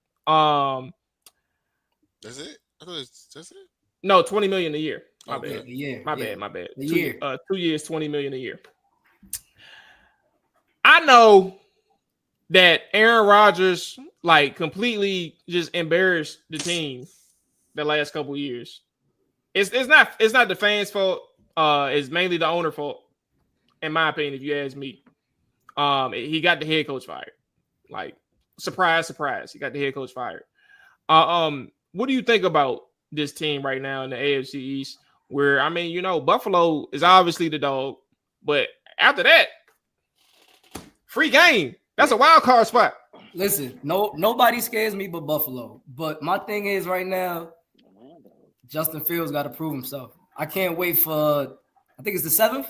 That's it? I thought that's it. No, $20 million a year. My bad. My bad. 2 years, $20 million a year. I know that Aaron Rodgers completely just embarrassed the team the last couple of years. It's not the fans' fault. It's mainly the owner fault, in my opinion, if you ask me. He got the head coach fired. Surprise, surprise. He got the head coach fired. What do you think about this team right now in the AFC East? Where, I mean, you know, Buffalo is obviously the dog, but after that, free game. That's a wild card spot. Listen, nobody scares me but Buffalo. But my thing is right now, Justin Fields got to prove himself. I can't wait for I think it's the 7th.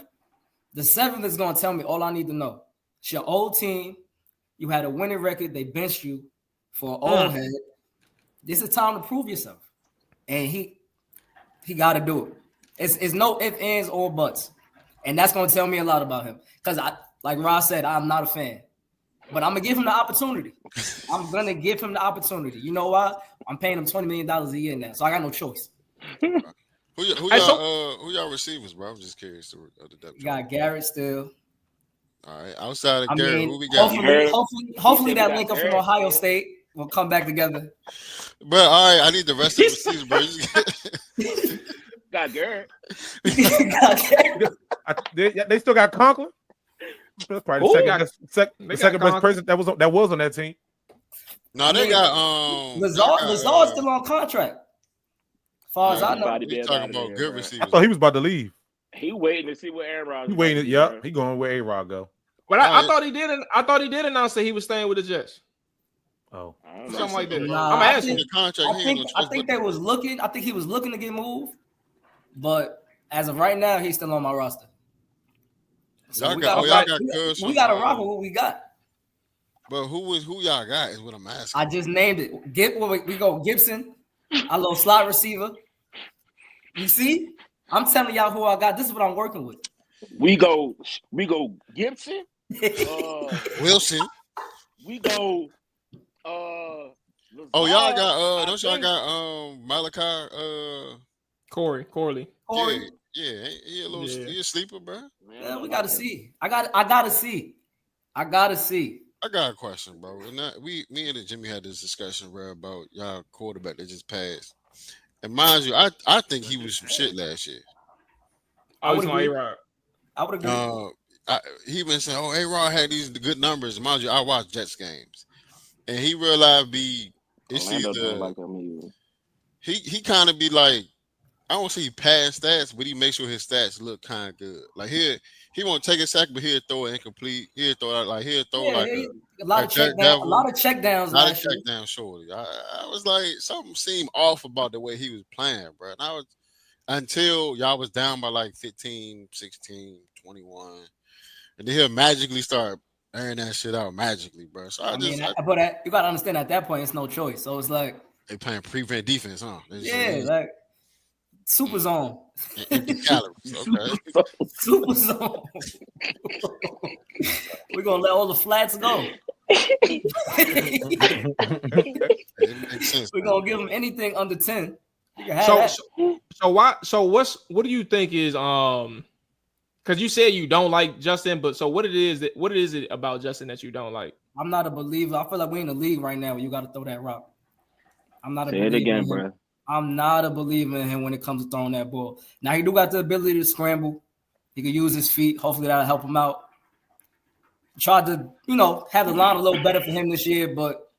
The 7th is going to tell me all I need to know. It's your old team. You had a winning record. They benched you for an old head. This is time to prove yourself. And he got to do it. It's no ifs, ands, or buts. And that's going to tell me a lot about him. Because, like Ross said, I'm not a fan. But I'm going to give him the opportunity. I'm going to give him the opportunity. You know why? I'm paying him $20 million a year now. So I got no choice. Who y'all receivers, bro? I'm just curious. You got Garrett still. All right. Outside of Garrett, who we got? Hopefully that link up from Ohio State will come back together. Bro, all right. I need the rest of the season, bro. Got Garrett. They still got Conklin. That's probably the second best person that was on that team. No, they got Lazard's still on contract. As far as I know, we talking about good receivers. I thought he was about to leave. He waiting to see where Aaron Rodgers. He waiting. Yep, he going where A-Rod go. But I thought he did. I thought he did announce that he was staying with the Jets. Oh, something like that. Nah, I'm asking. I think they was looking. I think he was looking to get moved, but as of right now, he's still on my roster. So we got to rock with what we got. But who y'all got is what I'm asking. I just named it. We go Gibson, our little slot receiver. You see, I'm telling y'all who I got. This is what I'm working with. We go Gibson, Wilson. We go. Y'all got don't y'all got Malachi Corley. Yeah, he a little he a sleeper, bro. Yeah, we gotta see. I gotta see. I got a question, bro. And me and Jimmy had this discussion, bro, about y'all quarterback that just passed. And mind you, I think he was some shit last year. I would agree. I would agree. He been saying, "Oh, A-Rod had these good numbers." Mind you, I watch Jets games, and he realized he kind of be like, I don't see past stats, but he makes sure his stats look kind of good. Like he won't take a sack, but he'll throw it incomplete. He'll throw a lot of checkdowns. A lot of checkdowns. Surely. I was like, something seemed off about the way he was playing, bro. And I was until y'all was down by like 15, 16, 21, and then he'll magically start airing that shit out magically, bro. So but you gotta understand at that point it's no choice. So it's like they playing prevent defense, huh? Like super zone. Empty calories. Okay. Super zone. We're gonna let all the flats go. We're gonna give them anything under 10. What do you think is because you said you don't like Justin, but so what is it about Justin that you don't like? I'm not a believer. I feel like we're in the league right now where you got to throw that rock. I'm not a believer. Say it again, bro. I'm not a believer in him when it comes to throwing that ball. Now he do got the ability to scramble. He can use his feet. Hopefully that'll help him out. Tried to, have the line a little better for him this year, but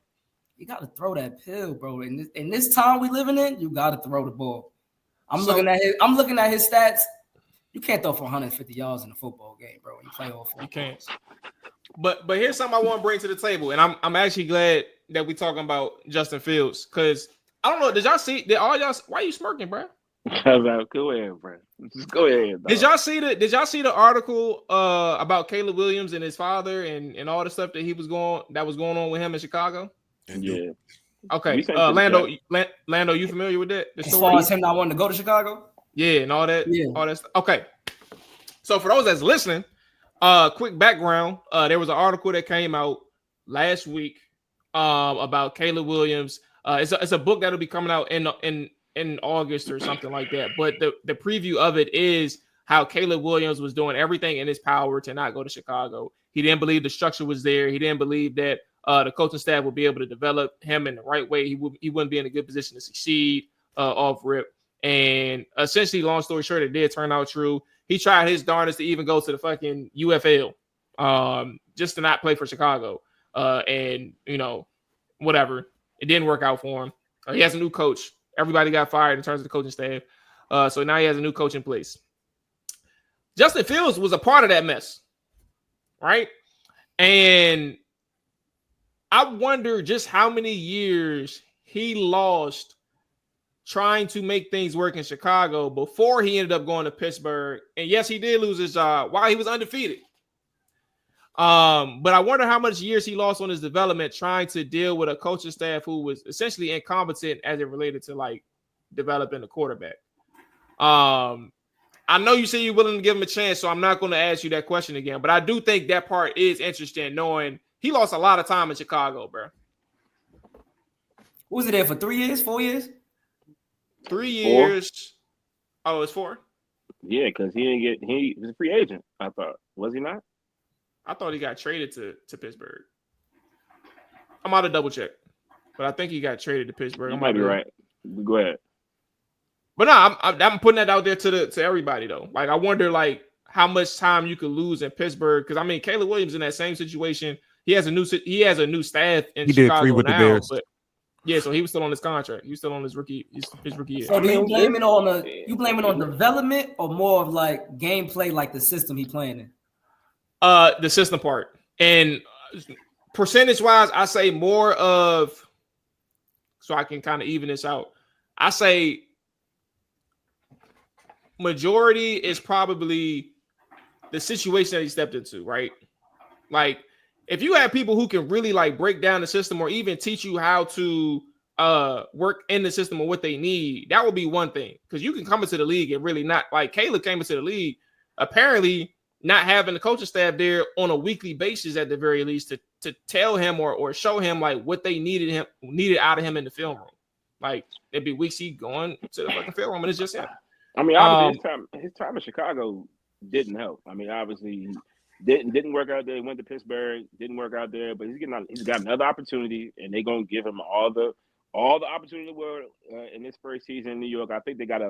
you got to throw that pill, bro. In this time we living in, you got to throw the ball. I'm looking at his stats. You can't throw for 150 yards in a football game, bro. When you play all 4 you can't. But here's something I want to bring to the table, and I'm actually glad that we're talking about Justin Fields because I don't know. Did y'all see? Why are you smirking, bro? Go ahead, bro. Just go ahead. Dog. Did y'all see the article about Caleb Williams and his father and all the stuff that was going on with him in Chicago? Yeah. Okay. Lando, you familiar with that? As far as him not wanting to go to Chicago? Yeah, and all that. Yeah. All that stuff. Okay. So for those that's listening, quick background. There was an article that came out last week about Caleb Williams. It's a book that'll be coming out in August or something like that. But the preview of it is how Caleb Williams was doing everything in his power to not go to Chicago. He didn't believe the structure was there. He didn't believe that the coaching staff would be able to develop him in the right way. He wouldn't be in a good position to succeed off rip. And essentially, long story short, it did turn out true. He tried his darndest to even go to the fucking UFL just to not play for Chicago. And, whatever. It didn't work out for him. He has a new coach. Everybody got fired in terms of the coaching staff. So now he has a new coach in place. Justin Fields was a part of that mess, right? And I wonder just how many years he lost trying to make things work in Chicago before he ended up going to Pittsburgh. And yes, he did lose his job while he was undefeated. But I wonder how much years he lost on his development trying to deal with a coaching staff who was essentially incompetent as it related to like developing a quarterback. I know you say you're willing to give him a chance, so I'm not going to ask you that question again. But I do think that part is interesting, knowing he lost a lot of time in Chicago, bro. Was it there for 3 years, 4 years? 3 years. Oh, it's 4? Yeah, because he was a free agent, I thought. Was he not? I thought he got traded to Pittsburgh. I'm out of double check, but I think he got traded to Pittsburgh. You might be right. Go ahead. But no, I'm putting that out there to everybody though. Like I wonder like how much time you could lose in Pittsburgh because I mean Caleb Williams in that same situation. He has a new staff in Chicago did 3 with now, the Bears. but yeah, so he was still on his contract. He was still on his rookie year. So do you blame it on development or more of like gameplay, like the system he playing in? The system part. And percentage wise, I say more of so I can kind of even this out. I say majority is probably the situation that he stepped into, right? Like if you have people who can really like break down the system or even teach you how to work in the system or what they need, that would be one thing. Because you can come into the league and really not like Caleb came into the league, apparently not having the coaching staff there on a weekly basis at the very least to tell him or show him like what they needed out of him in the film room. Like it'd be weeks he going to the fucking film room and it's just him. I mean, obviously his time in Chicago didn't help. I mean, obviously he didn't work out there. He went to Pittsburgh, didn't work out there, but he's got another opportunity, and they're gonna give him all the opportunity in the world in this first season in New York. I think they got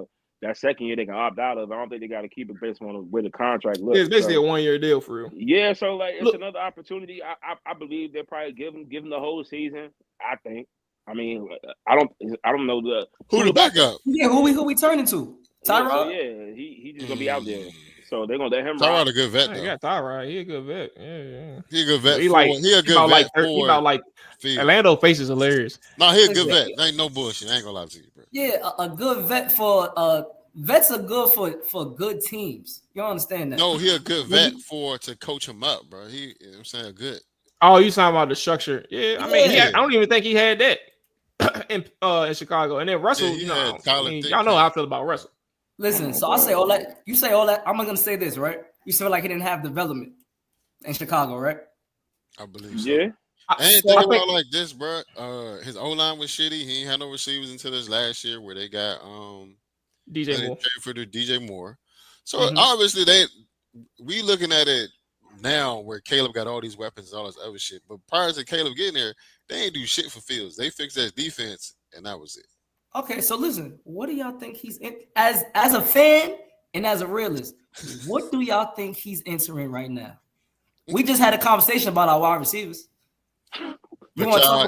that second year they can opt out of. I don't think they got to keep it based on where the contract looks. It's basically a 1-year deal for real. Yeah, so like it's another opportunity. I believe they'll probably give him the whole season. I think. I mean, I don't know who the backup. Yeah, who we turning to? Tyrod? Yeah, he just gonna be out there. So they're gonna let him. Tyrod a good vet though. Yeah, Tyrod, he a good vet. Yeah. He a good vet. He a good vet. He about like Orlando face is hilarious. No, he a good vet. Ain't no bullshit. I ain't gonna lie to you, bro. Yeah, a good vet for vets are good for good teams. You don't understand that? No, he a good vet to coach him up, bro. You know what I'm saying good. Oh, you talking about the structure? Yeah, I mean, I don't even think he had that in Chicago. And then Russell, y'all know how I feel about Russell. Listen, so I say all that. You say all that. I'm gonna say this, right? You feel like he didn't have development in Chicago, right? I believe so. Yeah. I ain't think about like this, bro. His O-line was shitty. He ain't had no receivers until this last year where they got DJ Moore for the DJ Moore. So obviously we looking at it now where Caleb got all these weapons and all this other shit. But prior to Caleb getting there, they ain't do shit for Fields. They fixed that defense and that was it. Okay, so listen, what do y'all think he's in as a fan and as a realist? What do y'all think he's entering right now? We just had a conversation about our wide receivers. You want to talk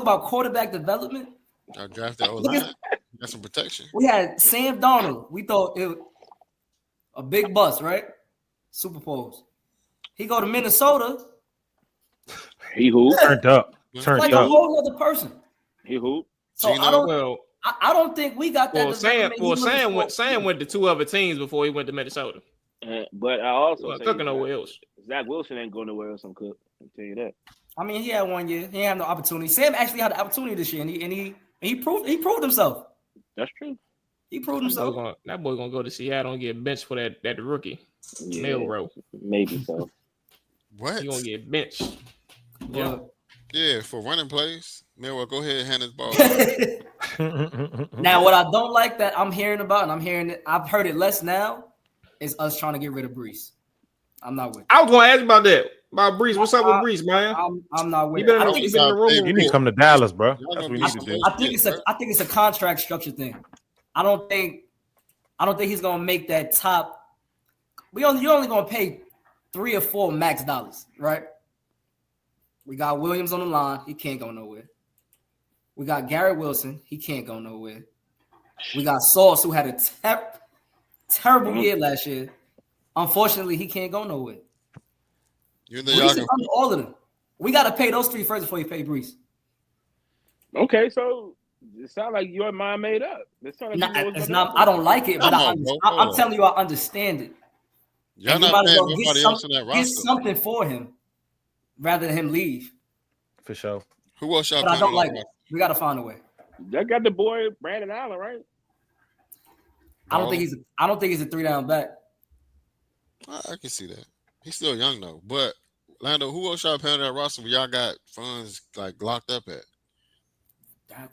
about quarterback development? I drafted O-line. Got some protection. We had Sam Darnold. We thought it was a big bust, right? Super Bowls. He go to Minnesota. He who turned up. Like a whole other person. He who? So I don't think we got that. Sam went to 2 other teams before he went to Minnesota. But I also cooking nowhere else. Zach Wilson ain't going nowhere else. I'll tell you that. I mean, he had 1 year. He didn't have no opportunity. Sam actually had the opportunity this year, and he proved himself. That's true. He proved himself. That boy gonna go to Seattle and get benched for that rookie. Milrow. Maybe so. What? He gonna get benched. Yeah, for running plays. Milrow, go ahead and hand his ball. Now, what I don't like that I'm hearing about, and I've heard it less now, is us trying to get rid of Brees. I'm not with it. I was gonna ask about that. About Brees. What's up with Brees, man? I'm not with it. You need to come to Dallas, bro. That's what we need to do. I think it's a contract structure thing. I don't think he's gonna make that top. You're only gonna pay 3 or 4 max dollars, right? We got Williams on the line. He can't go nowhere. We got Garrett Wilson. He can't go nowhere. We got Sauce, who had a terrible year last year. Unfortunately, he can't go nowhere. All of them. We got to pay those 3 first before you pay Brees. Okay, so it sounds like your mind made up. It's not. I don't like it, but I'm telling you, I understand it. Y'all not paying nobody else in that roster. Get something for him rather than him leave. For sure. Who else y'all? But I don't like it. We got to find a way. Y'all got the boy Brandon Allen, right? I don't think he's a 3-down back. I can see that. He's still young though. But Lando, who else y'all paying on that roster where y'all got funds like locked up at?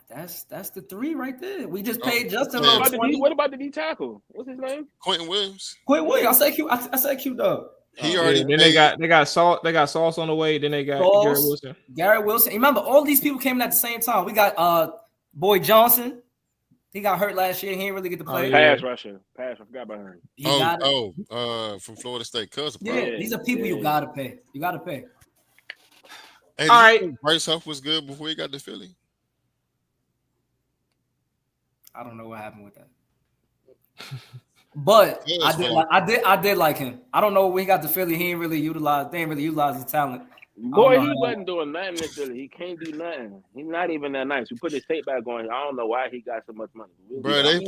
That's the 3 right there. We just paid Justin. What about the D tackle? What's his name? Quentin Williams. Quentin Williams. I said Q dog. He already. Then they got Sauce on the way. Then they got Garrett Wilson. Remember, all these people came in at the same time. We got Boy Johnson. He got hurt last year. He didn't really get to play. Pass rusher. I forgot about him. From Florida State. These are people you gotta pay. You gotta pay. Hey, all right. Bryce Huff was good before he got to Philly. I don't know what happened with that. But I did like him. I don't know when he got to Philly. They didn't really utilize his talent. Boy, he wasn't doing nothing in Philly. He can't do nothing. He's not even that nice. We put his tape back on. I don't know why he got so much money. Bro, they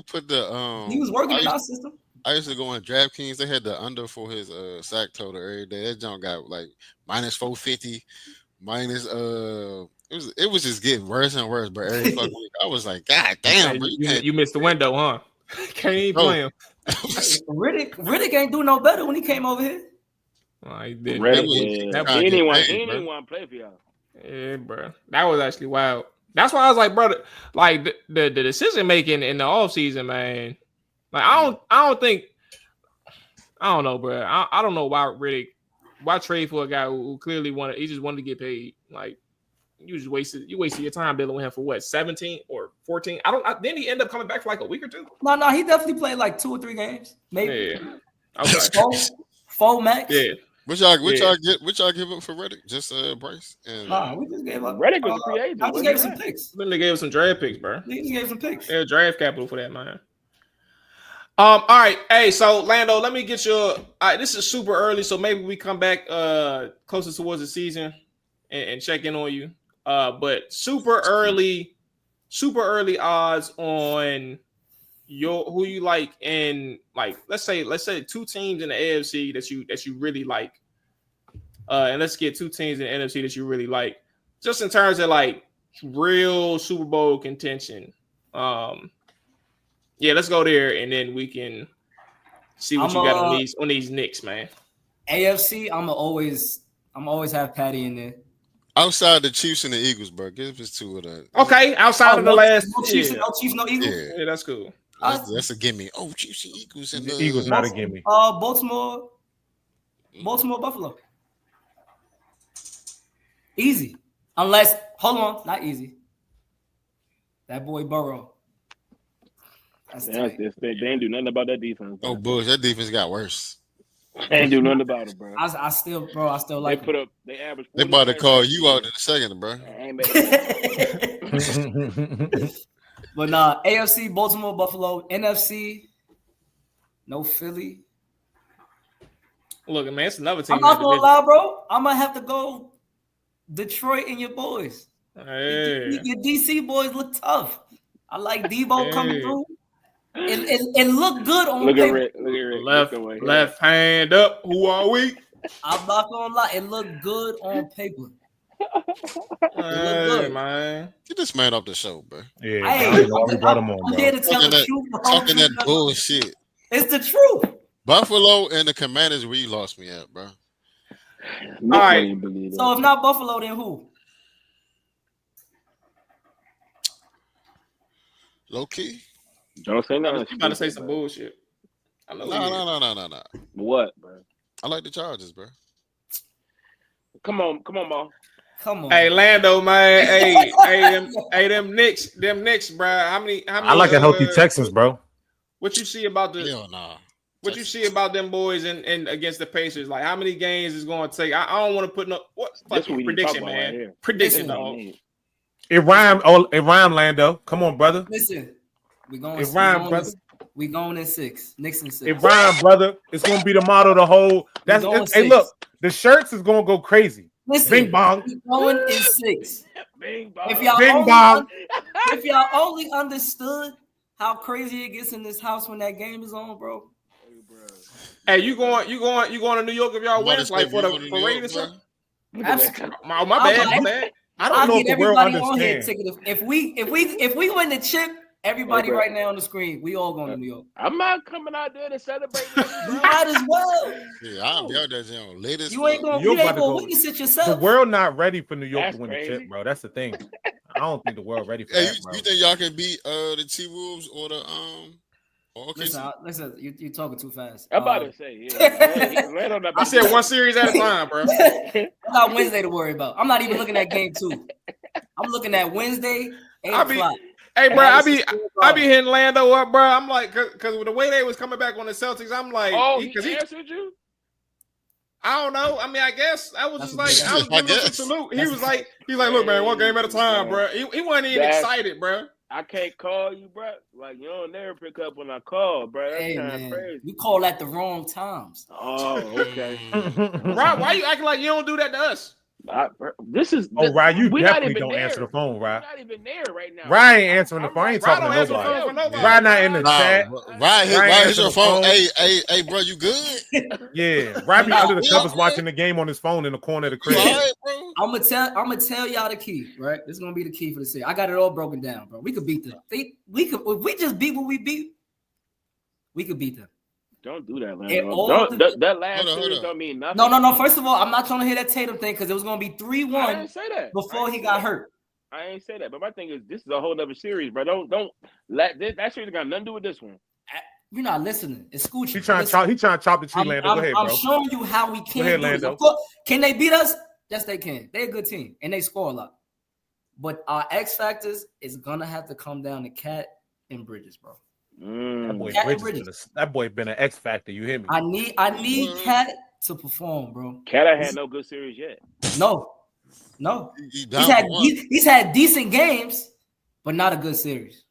put the he was working in our system. I used to go on DraftKings. They had the under for his sack total every day. That junk got like minus 450, minus it was just getting worse and worse. But every fucking week, I was like, God damn, bro, you missed the window, huh? Can't even play him. Riddick ain't do no better when he came over here. He did. Anyone play for y'all? Yeah, bro. That was actually wild. That's why I was like, brother, like the decision making in the offseason, man. Like I don't know, bro. I don't know why trade for a guy who clearly just wanted to get paid. Like you wasted your time dealing with him for what, 17 or 14? Didn't he end up coming back for like a week or two? No, he definitely played like 2 or 3 games, maybe. Yeah. Okay. 4 max. Yeah. What y'all give up for Reddick? Just Bryce? We just gave up. Reddick was a free agent. I just gave some picks. Then they gave some draft picks, bro. They just gave some picks. Yeah, draft capital for that, man. All right. Hey, so Lando, let me get your. This is super early, so maybe we come back closer towards the season and check in on you. But super early odds on who you like, and like let's say 2 teams in the AFC that you really like, and let's get 2 teams in the NFC that you really like, just in terms of like real Super Bowl contention. Yeah, let's go there, and then we can see what you got on these Knicks, man. AFC, I'm always have Patty in there. Outside the Chiefs and the Eagles, bro. Give us 2 of that. Okay, outside of the last. No Chiefs, no Eagles. Yeah, that's cool. That's a gimme. Oh, Chiefs and Eagles. And the Eagles not a gimme. Baltimore, Buffalo. Easy. Unless, hold on, not easy. That boy Burrow. They ain't do nothing about that defense. Oh, Bush, that defense got worse. They ain't do nothing about it, bro. I still like. They average. They about to call you out in a second, bro. But nah, AFC, Baltimore, Buffalo. NFC, no Philly. Look, man, it's another team. I'm not gonna lie, bro. I'm gonna have to go Detroit and your boys. Hey. Your DC boys look tough. I like Debo coming through. It looked good on paper. Look at Rick. Left hand up. Who are we? I'm not gonna lie. It looked good on paper. Hey, man. Get this man off the show, bro. Yeah, I'm brought him on, bro. I'm here to tell the truth. Talking that bullshit. It's the truth. Buffalo and the Commanders, where you lost me at, bro. All right. So if not Buffalo, then who? Low key. Don't say nothing. You about to say some bullshit. I know. No. What, bro? I like the Chargers, bro. Come on, Mo. Come on. Hey, Lando, man. hey, them Knicks, bro. How many? I like a healthy Texans, bro. What you see about the? Hell nah. What you see about them boys and against the Pacers? Like, how many games is going to take? I don't want to put no prediction, man. Right prediction, dog. It rhymed. Oh, it rhymed, Lando. Come on, brother. Listen, we going. It rhymed, brother. We going in 6. Knicks in 6. It rhymed, brother. It's gonna be the motto. The whole. Hey, look, the shirts is gonna go crazy. Listen, Bing bong. we going in 6. Bing bong. If y'all only understood how crazy it gets in this house when that game is on, bro. Hey, you going to New York if y'all win? Like for the parade and stuff? My bad. I don't know if the world understands. If we win the chip, everybody right now on the screen, we all going to New York. I'm not coming out there to celebrate. You might as well. Yeah, I'll be out there, John. Latest. You ain't gonna witness it yourself. The world not ready for New York That's to win crazy. the chip, bro. That's the thing. I don't think the world ready for that, bro. You think y'all can beat the T-Wolves or the Listen, you're talking too fast. I'm about to say, yeah. I said one series at a time, bro. I got Wednesday to worry about. I'm not even looking at game 2. I'm looking at Wednesday, 8 o'clock. Hey, bro, I be hitting Lando up, bro. I'm like, because the way they was coming back on the Celtics, I'm like, he answered you? I don't know. I mean, I guess I was just like, I was giving him some salute. He was like, look, man, one game at a time, bro. He wasn't even excited, bro. I can't call you, bro. Like, you don't never pick up when I call, bro. That's kind of crazy. You call at the wrong times. Oh, okay. Rob, why you acting like you don't do that to us? Ryan, you definitely don't answer the phone, Ryan. We're not even there right now. Ryan ain't answering the phone. I ain't talking to nobody. Ryan not in the chat. Ryan hit your phone. Hey, bro, you good? Yeah, Ryan be under the covers watching the game on his phone in the corner of the crib. Right, bro? I'm gonna tell y'all the key, right? This is gonna be the key for the series. I got it all broken down, bro. We could beat them. If we just beat what we beat, we could beat them. Don't do that, man. That last series don't mean nothing. No. First of all, I'm not trying to hear that Tatum thing because it was going to be 3-1. I didn't say that before he got hurt. I ain't say that, but my thing is this is a whole other series, bro. Don't let that series got nothing to do with this one. You're not listening. It's Scoochie. He trying to chop the tree, Lando. Go ahead, bro. I'm showing you how we can. Go ahead, Lando. Can they beat us? Yes, they can. They're a good team and they score a lot. But our X factors is gonna have to come down to Cat and Bridges, bro. That boy been an X factor. You hear me? I need Cat to perform, bro. Cat had no good series yet. No. He's had decent games, but not a good series.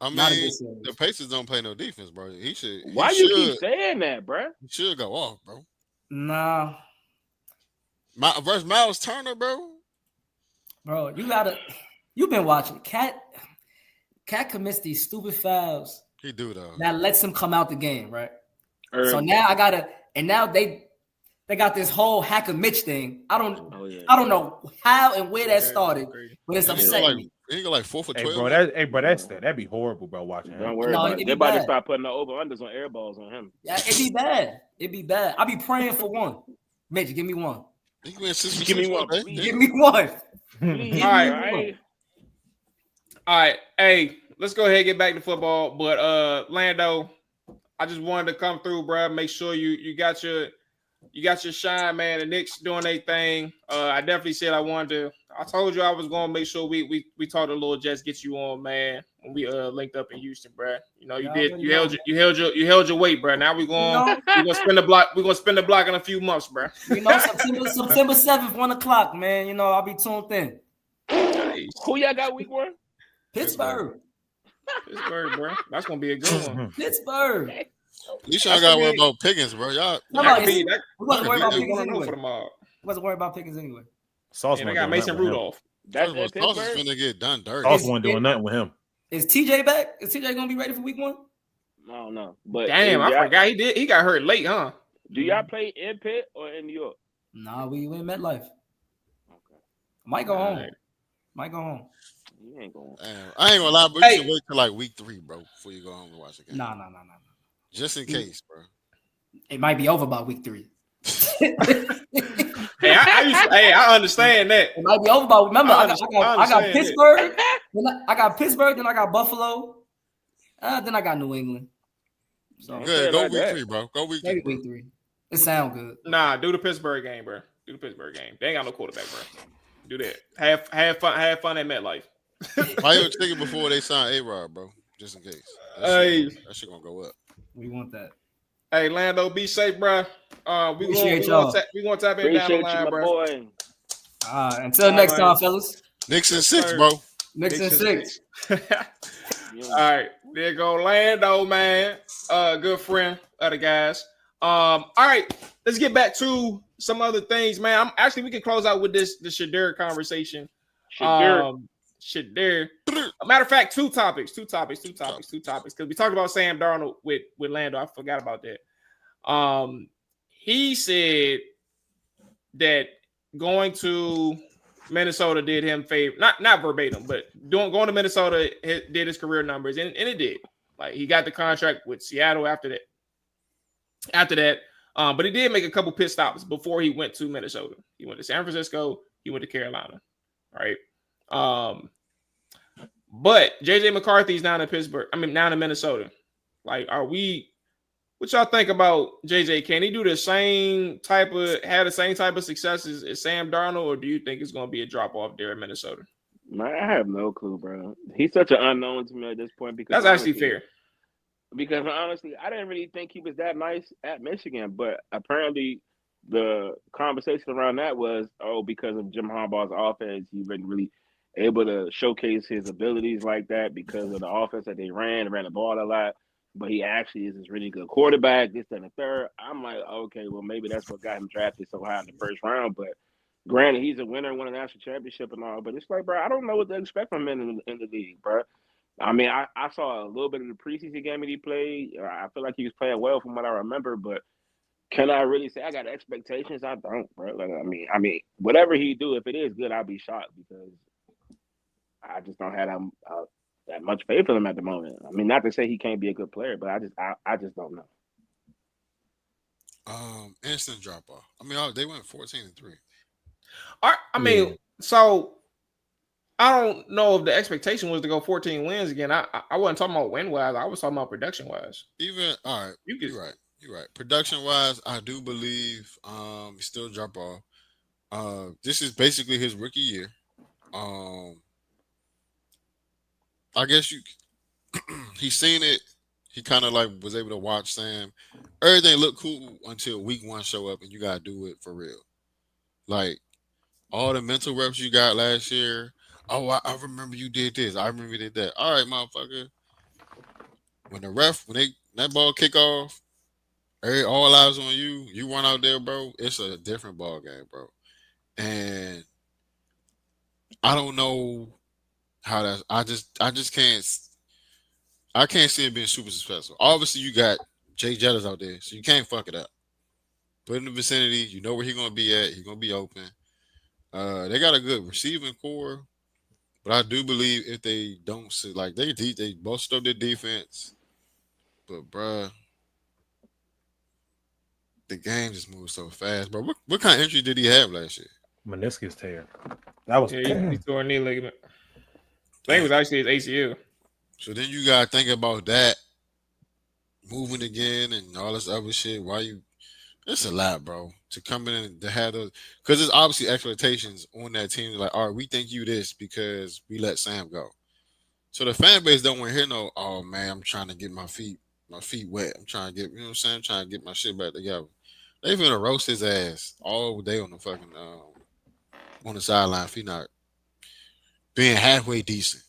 I mean, the Pacers don't play no defense, bro. He should. Why you keep saying that, bro? He should go off, bro. Nah. Versus Miles Turner, bro. Bro, you've been watching. Cat commits these stupid fouls. He do though. That lets him come out the game, right? So now now they got this whole Hacker Mitch thing. I don't know how and where that started, but it's upsetting. He go like 4 for 12. Bro, that'd be horrible, bro. Watching him. Don't worry about it. They're about to start putting the over-unders on air balls on him. Yeah, it'd be bad. I'll be praying for one. Mitch, give me one. Give me one. Give me one. All right. Hey, let's go ahead and get back to football. But Lando, I just wanted to come through, bro. Make sure you got your shine, man. The Knicks doing their thing. I definitely said I told you I was gonna make sure we talked to Lil Jets, get you on, man. When we linked up in Houston, bro. You know, you held your weight, bro. Now we're gonna spin the block. We're gonna spin the block in a few months, bro. You know, September 7th, 1:00, man. You know, I'll be tuned in. Who y'all got week 1? Pittsburgh, bro. That's gonna be a good one. Pittsburgh. You sure gotta worry about Pickens, bro. Y'all. We wasn't worried about Pickens anyway. Wasn't worried about Pickens anyway. They got Mason Rudolph. Sauce is gonna get done dirty. Sauce wasn't doing nothing with him. Is TJ back? Is TJ gonna be ready for week 1? I don't know. But damn, I forgot he got hurt late, huh? Do y'all play in Pitt or in New York? Nah, we in MetLife. Okay. Might go home. You ain't going. I ain't gonna lie, but you should wait till like week 3, bro, before you go home and watch the game. Nah. Just in case, bro. It might be over by week 3. I understand that. It might be over by. Remember, I got Pittsburgh. I got Pittsburgh. Then I got Buffalo. Then I got New England. So good. Go week 3, bro. Go week 3. Week 3. It sound good. Nah, do the Pittsburgh game, bro. Do the Pittsburgh game. They ain't got no quarterback, bro. Do that. Have fun at MetLife. Buy your ticket before they sign A-Rod, bro. Just in case. That shit gonna go up. We want that. Hey, Lando, be safe, bro. We gonna tap in down the line, bro. Boy. Until next time, fellas. Knicks and 6, bro. Knicks and 6. All right, there go Lando, man. Good friend of the guys. All right, let's get back to some other things, man. We can close out with the Shedeur conversation. Shedeur. A matter of fact, two topics. Because we talked about Sam Darnold with Lando. I forgot about that. He said that going to Minnesota did him favor, not verbatim, but going to Minnesota did his career numbers, and it did. Like he got the contract with Seattle after that. But he did make a couple pit stops before he went to Minnesota. He went to San Francisco. He went to Carolina. Right. But JJ McCarthy's now in Pittsburgh. Now in Minnesota. Like, what y'all think about JJ? Can he do the same type of success as Sam Darnold, or do you think it's going to be a drop off there in Minnesota? Man, I have no clue, bro. He's such an unknown to me at this point because that's actually fair. Because honestly, I didn't really think he was that nice at Michigan, but apparently the conversation around that was, because of Jim Harbaugh's offense, he wasn't really able to showcase his abilities like that because of the offense that they ran the ball a lot. But he actually is this really good quarterback, this, that, and the third. I'm like, okay, well, maybe that's what got him drafted so high in the first round. But granted, he's a winner, won a national championship and all. But it's like, bro, I don't know what to expect from him in the league, bro. I saw a little bit of the preseason game that he played. I feel like he was playing well from what I remember. But can I really say I got expectations? I don't, bro. Like, I mean, whatever he do, if it is good, I'll be shocked because I just don't have that much faith in him at the moment. I mean, not to say he can't be a good player, but I just don't know. Instant drop off. They went 14-3. So I don't know if the expectation was to go 14 wins again. I wasn't talking about win wise. I was talking about production wise. You're right. Production wise, I do believe he still drop off. This is basically his rookie year. I guess he's seen it. He kind of like was able to watch Sam. Everything looked cool until week 1 show up and you gotta do it for real. Like all the mental reps you got last year. Oh, I remember you did this. I remember you did that. All right, motherfucker. When that ball kick off, all eyes on you. You run out there, bro. It's a different ball game, bro. And I don't know how that's. I just can't. I can't see it being super successful. Obviously, you got Jay Jettas out there, so you can't fuck it up. Put in the vicinity. You know where he's gonna be at. He's gonna be open. They got a good receiving core, but I do believe if they don't sit like they bolstered up their defense, but bruh, the game just moves so fast, bro. What kind of injury did he have last year? Meniscus tear. That was he tore a knee ligament. I think it was actually his ACL. So then you gotta think about that moving again and all this other shit. It's a lot, bro. To come in and to have those, because there's obviously expectations on that team. Like, all right, we think you this because we let Sam go. So the fan base don't want to hear no, oh man, I'm trying to get my feet wet. I'm trying to get, you know what I'm saying? I'm trying to get my shit back together. They finna roast his ass all day on the fucking on the sideline if he not being halfway decent.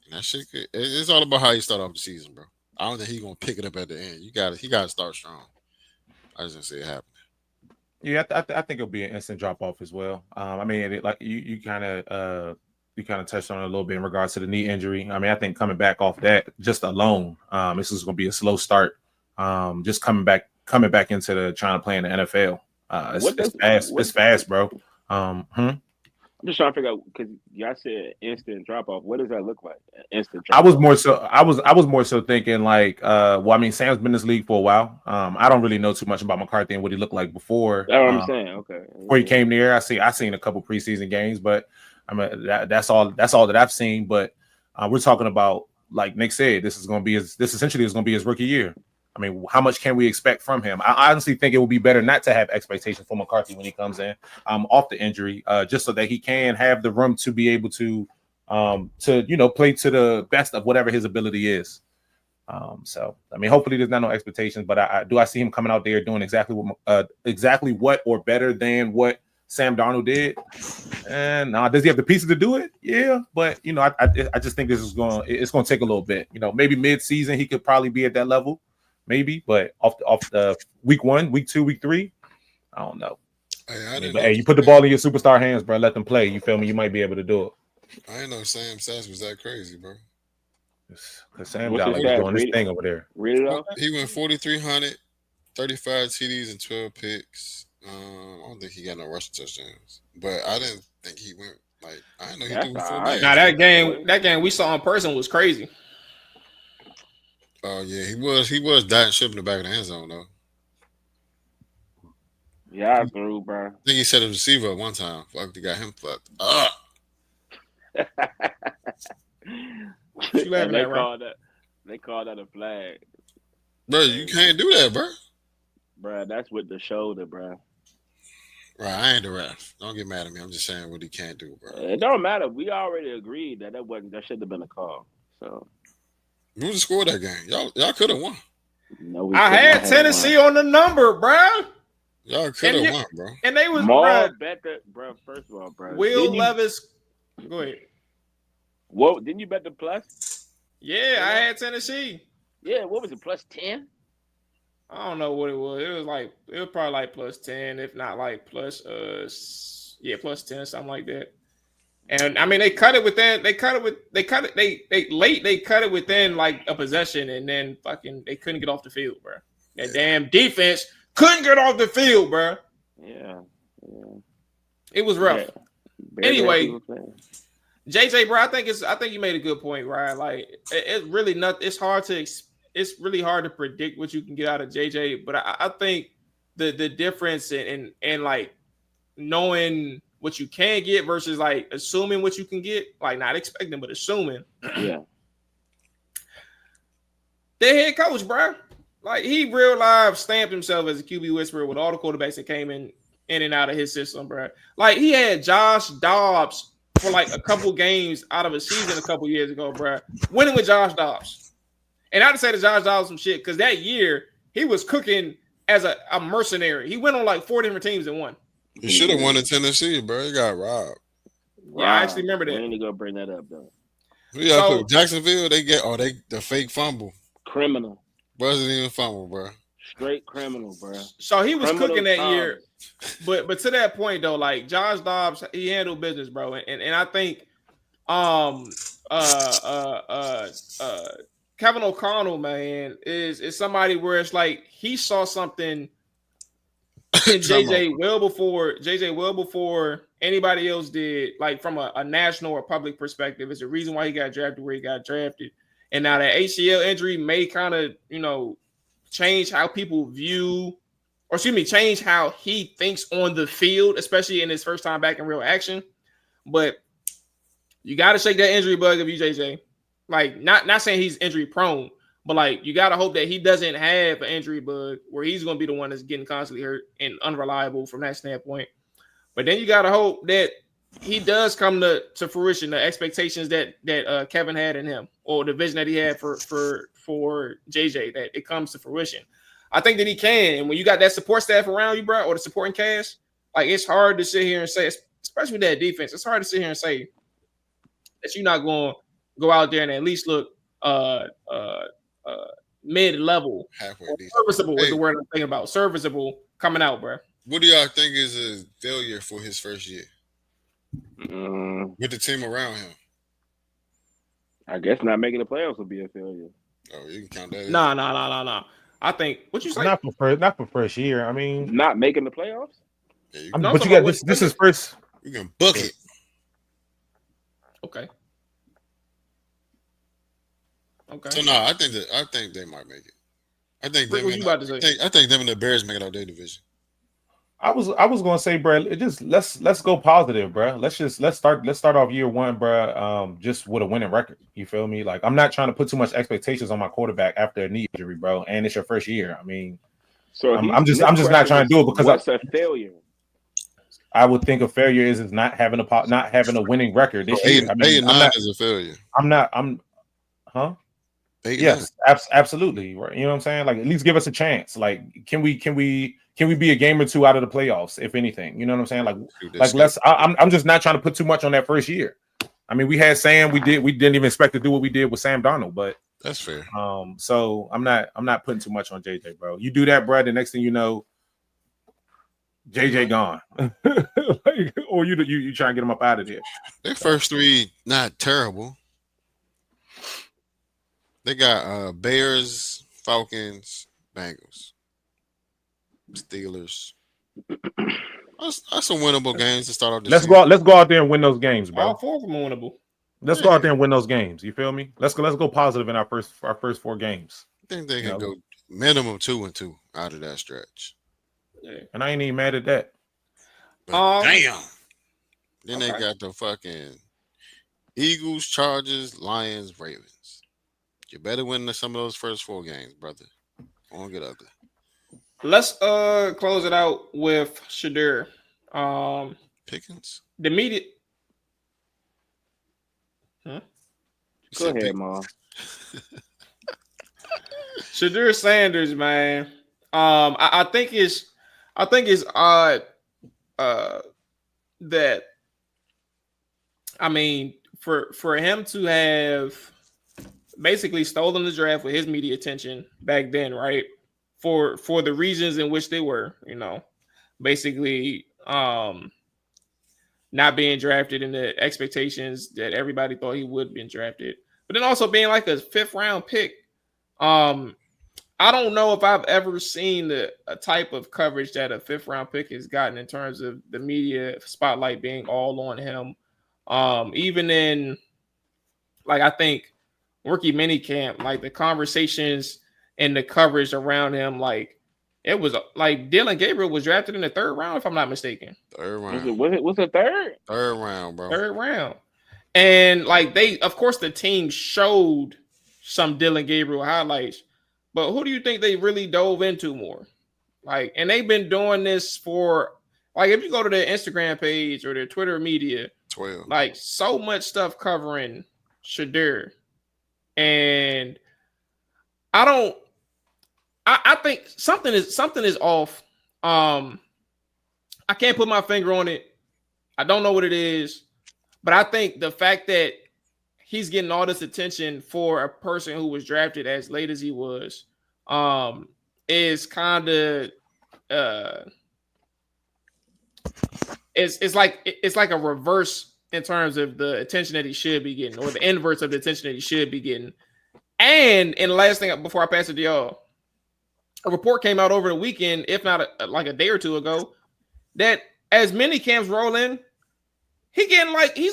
And that shit it's all about how you start off the season, bro. I don't think he's gonna pick it up at the end. He gotta start strong. I just didn't see it happening. Yeah, I think it'll be an instant drop off as well. Like you kind of touched on it a little bit in regards to the knee injury. I think coming back off that just alone, this is going to be a slow start. Just coming back into the trying to play in the NFL. It's fast, bro. I'm just trying to figure out because y'all said instant drop off. What does that look like? Instant drop off. I was more so thinking like, Sam's been in this league for a while. I don't really know too much about McCarthy and what he looked like before. That's what I'm saying. Okay. Before he came near, I seen a couple preseason games, but that's all that I've seen. But we're talking about, like Nick said, this essentially is going to be his rookie year. How much can we expect from him? I honestly think it would be better not to have expectations for McCarthy when he comes in off the injury, just so that he can have the room to be able to play to the best of whatever his ability is. Hopefully there's not no expectations, but I see him coming out there doing exactly what or better than what Sam Darnold did. And does he have the pieces to do it? Yeah, but I just think it's going to take a little bit. Maybe mid-season he could probably be at that level. Maybe, but off the week 1, week 2, week 3, I don't know. Hey, but you put the ball in your superstar hands, bro. Let them play. You feel me? You might be able to do it. I didn't know Sam Sass was that crazy, bro. Because Sam Dollar is doing this thing over there. Read it off. He went 4,300, 35 TDs and 12 picks. I don't think he got no rushing touchdowns, but I didn't think he went like I didn't know he threw 4 games. Now that game we saw in person was crazy. Oh yeah, he was dotting ship in the back of the end zone though. Yeah, I threw, bro. I think he said a receiver at one time. Fuck, they got him fucked up. They called that a flag. Bro, you can't do that, bro. Bro, that's with the shoulder, bro. Right, I ain't the ref. Don't get mad at me. I'm just saying what he can't do, bro. It don't matter. We already agreed that should have been a call. So who would have scored that game? Y'all could have won. No, I had Tennessee on the number, bro. Y'all could have won, bro. And they was bet that, bro. First of all, bro. Will Levis. Go ahead. What didn't you bet the plus? Yeah, I had Tennessee. Yeah, what was it? Plus 10? I don't know what it was. It was probably like plus 10, if not like plus plus 10, something like that. And I mean they cut it within they cut it within like a possession, and then fucking they couldn't get off the field, bro. That damn defense couldn't get off the field, bro. Yeah. It was rough. Anyway, JJ, bro, I think you made a good point, right? Like it's really not. It's really hard to predict what you can get out of JJ, but I think the difference in like knowing what you can get versus like assuming what you can get, like not expecting but assuming. Yeah. The head coach, bro, like he real life stamped himself as a QB whisperer with all the quarterbacks that came in and out of his system, bro. Like he had Josh Dobbs for like a couple games out of a season a couple years ago, bro, winning with Josh Dobbs. And I to say to Josh Dobbs some shit because that year he was cooking as a mercenary. He went on like 4 different teams and won. He should have won in Tennessee, bro. He got robbed. Yeah, I actually remember that. We need to go bring that up though. Yeah, Jacksonville. They the fake fumble. Criminal. Wasn't even fumble, bro. Straight criminal, bro. So he was cooking that year, but to that point though, like Josh Dobbs, he handled business, bro, and I think Kevin O'Connell, man, is somebody where it's like he saw something in JJ well before anybody else did, like from a national or public perspective. It's the reason why he got drafted where he got drafted. And now that ACL injury may kind of, change how people view, or change how he thinks on the field, especially in his first time back in real action. But you got to shake that injury bug of you, JJ. Like, not saying he's injury prone, but like you got to hope that he doesn't have an injury bug where he's going to be the one that's getting constantly hurt and unreliable from that standpoint. But then you got to hope that he does come to fruition, the expectations that Kevin had in him, or the vision that he had for JJ, that it comes to fruition. I think that he can. And when you got that support staff around you, bro, or the supporting cast, like it's hard to sit here and say, especially with that defense, it's hard to sit here and say that you're not going to go out there and at least look mid-level. Serviceable is the word I'm thinking about. Serviceable coming out, bro. What do y'all think is a failure for his first year? With the team around him? I guess not making the playoffs would be a failure. Oh, you can count that. No. I think what you say? Not for first year. I mean, not making the playoffs. Yeah, but you got this. This is first. You can book it. Okay. So no, I think they might make it. I think them. I think them and the Bears make it out their division. I was gonna say, bro, let's go positive, bro. Let's start off year one, bro. Just with a winning record. You feel me? Like I'm not trying to put too much expectations on my quarterback after a knee injury, bro. And it's your first year. I mean, so I'm just not trying to do it because what's a failure? I would think a failure is not having a winning record this year. I mean, 8-9 is a failure. Huh? 8-9. Yes, absolutely. Right. You know what I'm saying? Like at least give us a chance. Like can we be a game or two out of the playoffs, if anything? You know what I'm saying? Like let's. I'm just not trying to put too much on that first year. I mean, we had Sam. We didn't even expect to do what we did with Sam Darnold, but that's fair. So I'm not putting too much on JJ, bro. You do that, bro. The next thing you know, JJ gone. Like, or you try and get him up out of there. Their first three not terrible. They got Bears, Falcons, Bengals, Steelers. That's some winnable games to start off the season. Let's go out there and win those games, bro. All four of them winnable. Let's go out there and win those games. You feel me? Let's go positive in our first 4 games. I think they can go minimum 2-2 out of that stretch. Yeah. And I ain't even mad at that. But damn. Then they got the fucking Eagles, Chargers, Lions, Ravens. You better win some of those first 4 games, brother. I won't get ugly. Let's close it out with Shedeur. Pickens? The media. Huh? Go ahead, Mom. Shedeur Sanders, man. I think it's odd that, I mean, for him to have basically stolen the draft with his media attention back then, right? For the reasons in which they were, basically not being drafted in the expectations that everybody thought he would be drafted, but then also being like a 5th round pick. I don't know if I've ever seen a type of coverage that a 5th round pick has gotten in terms of the media spotlight being all on him. Even in, like, I think rookie minicamp, like the conversations and the coverage around him, like it was like Dylan Gabriel was drafted in the 3rd round, if I'm not mistaken. 3rd round. Was it 3rd? 3rd round, bro. 3rd round. And like of course the team showed some Dylan Gabriel highlights, but who do you think they really dove into more? Like, and they've been doing this for, like, if you go to their Instagram page or their Twitter media, 12. like so much stuff covering Shedeur. And I think something is off. I can't put my finger on it. I don't know what it is, but I think the fact that he's getting all this attention for a person who was drafted as late as he was, is kind of it's like a reverse in terms of the attention that he should be getting, or the inverse of the attention that he should be getting. And the last thing before I pass it to y'all, a report came out over the weekend, if not like a day or two ago, that as mini camps roll in, he's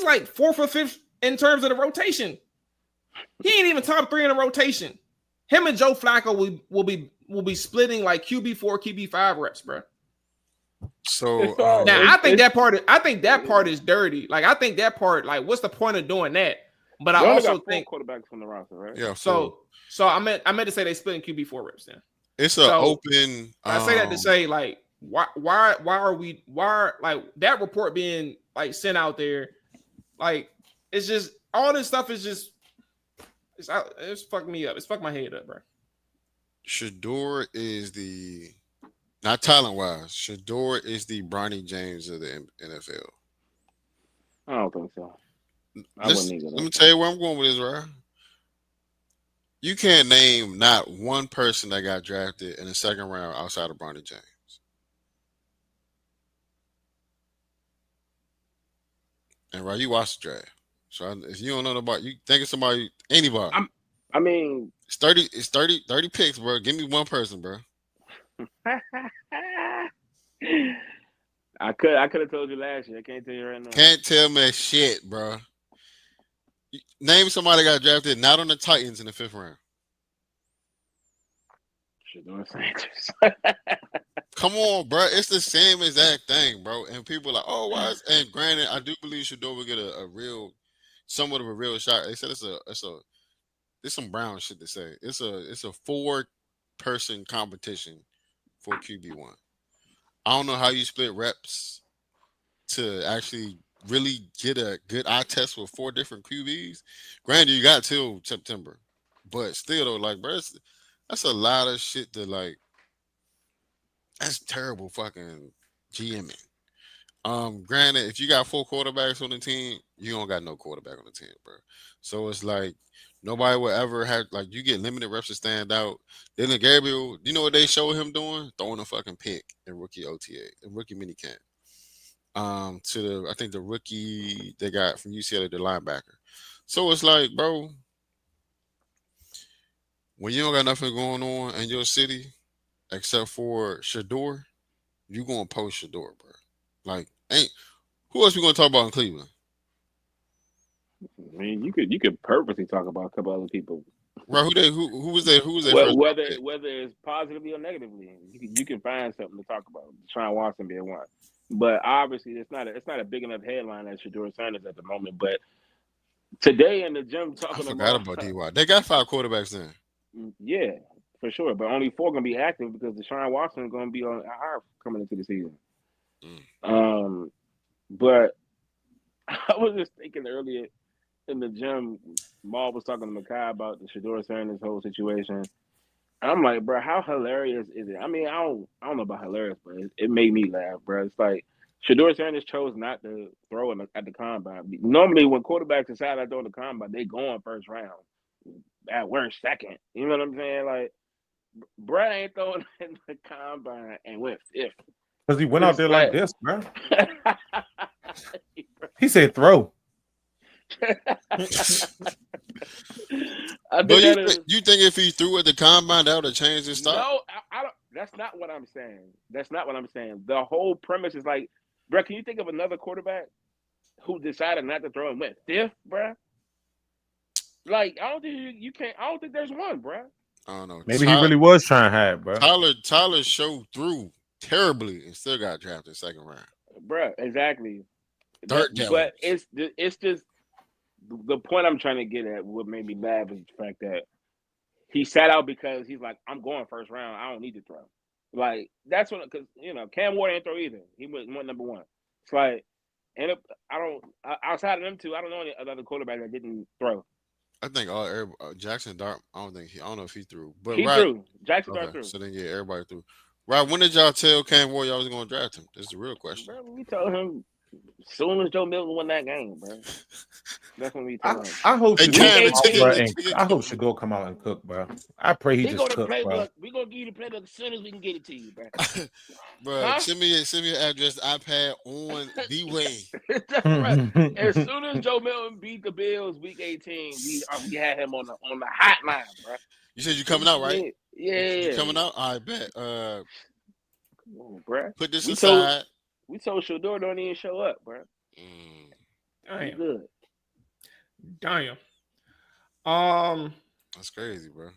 like 4th or 5th in terms of the rotation. He ain't even top 3 in the rotation. Him and Joe Flacco will be splitting like QB4, QB5 reps, bro. So now I think that part is dirty. Like, I think that part, like, what's the point of doing that? But I also think quarterbacks from the roster, right? Yeah. So I meant to say they splitting QB4 reps then. It's an open. I say that to say, like, why are like that report being like sent out there? Like, it's just all this stuff is just it's fucking me up. It's fucking my head up, bro. Shedeur is the, not talent wise, Shedeur is the Bronny James of the NFL. I don't think so. Let me tell you where I'm going with this, right? You can't name not one person that got drafted in the 2nd round outside of Bronny James. And right, you watched the draft. So if you don't know about, you think of somebody, anybody. I mean, it's 30 picks, bro. Give me one person, bro. I could have told you last year. I can't tell you right now. Can't tell me shit, bro. Name somebody that got drafted not on the Titans in the 5th round. Shedeur Sanders. Come on, bro. It's the same exact thing, bro. And people are like, oh, why? And granted, I do believe Shedeur will get a real, somewhat of a real shot. They said it's some brown shit to say. It's a 4-person competition for QB1. I don't know how you split reps to actually really get a good eye test with 4 different QBs. Granted, you got till September, but still though, like, bro, that's a lot of shit to, like, that's terrible fucking GMing. Granted, if you got 4 quarterbacks on the team, you don't got no quarterback on the team, bro. So it's like Nobody will ever have like you get limited reps to stand out. Dylan Gabriel, you know what they showed him doing? Throwing a fucking pick in rookie OTA, in rookie minicamp. To the I think the rookie they got from UCLA, the linebacker. So it's like, bro, when you don't got nothing going on in your city except for Shedeur, you gonna post Shedeur, bro. Like, ain't who else we gonna talk about in Cleveland? I mean, you could purposely talk about a couple other people. Right? Who was there? Who was there? Whether it's positively or negatively, you can find something to talk about. Deshaun Watson being one, but obviously it's not a big enough headline as Shedeur Sanders at the moment. But today in the gym talking I forgot about DY. They got 5 quarterbacks then. Yeah, for sure. But only 4 gonna be active because Deshaun Watson is gonna be on IR coming into the season. But I was just thinking earlier in the gym, Mual was talking to Makai about the Shedeur Sanders whole situation. I'm like, bro, how hilarious is it? I mean, I don't know about hilarious, but it made me laugh, bro. It's like Shedeur Sanders chose not to throw at the combine. Normally, when quarterbacks decide to throw the combine, they go in first round. At worst, second. You know what I'm saying? Like, bro ain't throwing in the combine and went fifth. Because he went out there like this, bro. He said throw. You think if he threw at the combine, that would have changed his style? No, I don't. That's not what I'm saying. That's not what I'm saying. The whole premise is like, bro, can you think of another quarterback who decided not to throw and went fifth, bro? Like, I don't think you can't. I don't think there's one, bro. I don't know. Maybe he really was trying hard, bro. Tyler showed through terribly and still got drafted second round, bro. Exactly. Third down. But it's just the point I'm trying to get at. What made me laugh is the fact that he sat out because he's like, I'm going first round. I don't need to throw. That's what, because Cam Ward ain't throw either. He went number 1. It's like, and outside of them two, I don't know any other quarterback that didn't throw. I think Jackson Dart. I don't know if he threw, but he threw. Jackson Dart threw. So then everybody threw. Right? When did y'all tell Cam Ward y'all was going to draft him? That's the real question. Bro, we told him as soon as Joe Milton won that game, bro. That's when we told him. I hope Shedeur come out and cook, bro. I pray he just cook, bro. We gonna give you the playbook as soon as we can get it to you, bro. Bro, send me your address, iPad on the way. That's right. As soon as Joe Milton beat the Bills week 18, we had him on the hotline, bro. You said you coming out, right? Yeah. You coming out? I bet. Come on, bro. Put this aside. We told Shedeur don't even show up, bro. Damn. Good. Damn. That's crazy, bro.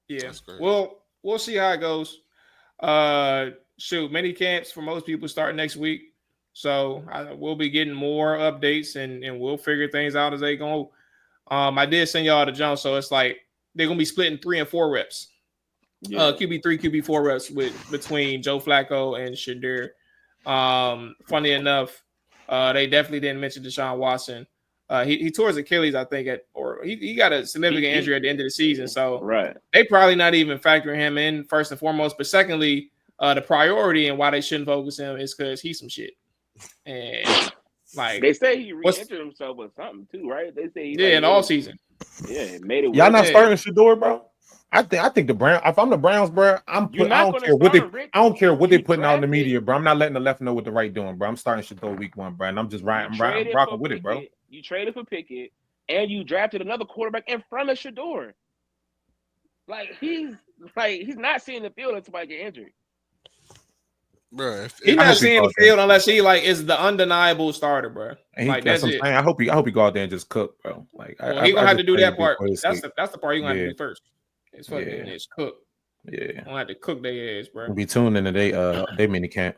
Yeah. That's crazy. Well, we'll see how it goes. Mini camps for most people start next week. So we'll be getting more updates and we'll figure things out as they go. I did send y'all the jump, so it's like they're gonna be splitting 3 and 4 reps. Yeah. QB3, QB4 reps between Joe Flacco and Shedeur. Funny enough, they definitely didn't mention Deshaun Watson. He tore his Achilles, I think, he got a significant injury at the end of the season. So they probably not even factoring him in first and foremost. But secondly, the priority and why they shouldn't focus him is because he's some shit. And they say he re-injured himself with something too, right? They say in all season. Yeah, made it. Y'all not starting Shedeur, bro? I think the Browns. If I'm the Browns, bro, I don't care what they putting out in the media, bro. I'm not letting the left know what the right doing, bro. I'm starting Shedeur week 1, bro, and I'm just rocking with it, bro. You traded for Pickett, and you drafted another quarterback in front of Shedeur. He's not seeing the field until somebody get injured. Bro, he's not seeing the field unless he is the undeniable starter, bro. That's what I'm saying. I hope he go out there and just cook, bro. He's gonna have to do that part. That's the part you're gonna have to do first. It's fucking it's cook. Yeah, I have to cook their ass, bro. We'll be tuned into they mini camp.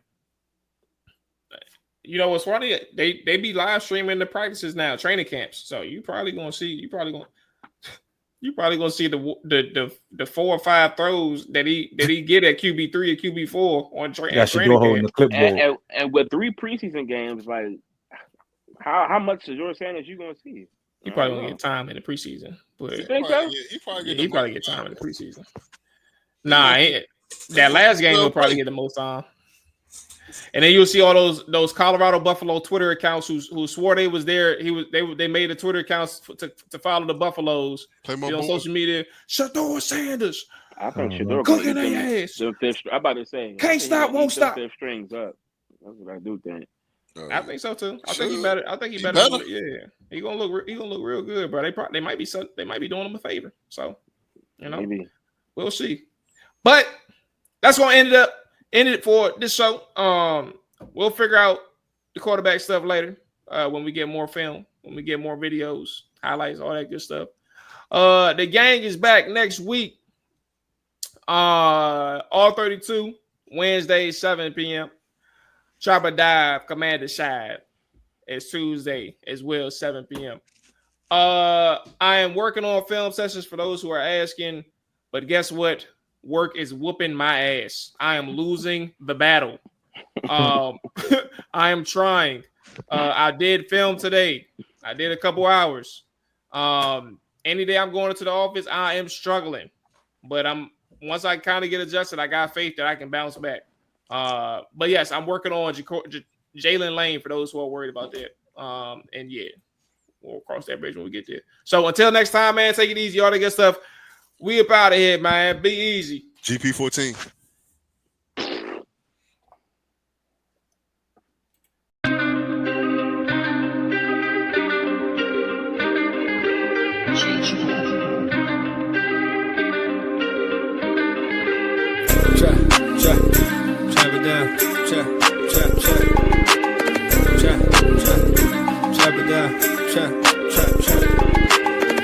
You know what's funny? They be live streaming the practices now, training camps. So you probably gonna see the 4 or 5 throws that he get at QB3 or QB4 on training camp. The clipboard. And with 3 preseason games, how much Shedeur Sanders you gonna see? He probably gonna get time in the preseason. But you think so? He probably get time in the preseason. Nah, that last game will probably get the most time. And then you'll see all those Colorado Buffalo Twitter accounts who swore they was there. They made the Twitter accounts to follow the Buffaloes. On social media. Shedeur Sanders. I think Shedeur cooking their ass. I'm about to say can't stop, won't stop. Fifth strings up. That's what I do think. I think so too. I think he better. Yeah, he gonna look real good, bro. They might be doing him a favor. So, maybe we'll see. But that's gonna end it for this show. We'll figure out the quarterback stuff later when we get more film, when we get more videos, highlights, all that good stuff. The gang is back next week. All 32 Wednesday 7 p.m. Chopper Dive Commander Shad is Tuesday as well 7 p.m. I am working on film sessions for those who are asking, but guess what? Work is whooping my ass. I am losing the battle. I am trying. I did film today. I did a couple hours. Any day I'm going into the office, I am struggling. But once I kind of get adjusted, I got faith that I can bounce back. But yes, I'm working on Jalen Lane for those who are worried about that. And yeah, we'll cross that bridge when we get there. So until next time, man, take it easy. All that good stuff. We up out of here, man. Be easy. GP14.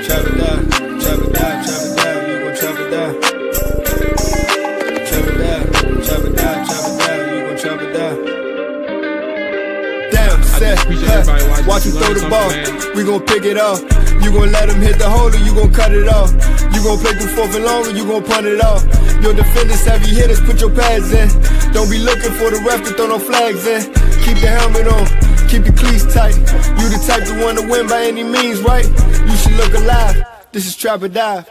Chop it down, chop it down, chop it down, you gon' chop it down. Chop it down, you gon' chop it down. Damn, set, watch him throw the ball, we gon' pick it off. You gon' let him hit the hole or you gon' cut it off. You gon' play through 4th and long or you gon' punt it off. Your defenders, heavy hitters, put your pads in. Don't be looking for the ref to throw no flags in. Keep the helmet on, keep the cleats tight. You the type to want to win by any means, right? You should look alive. This is Trap or Dive.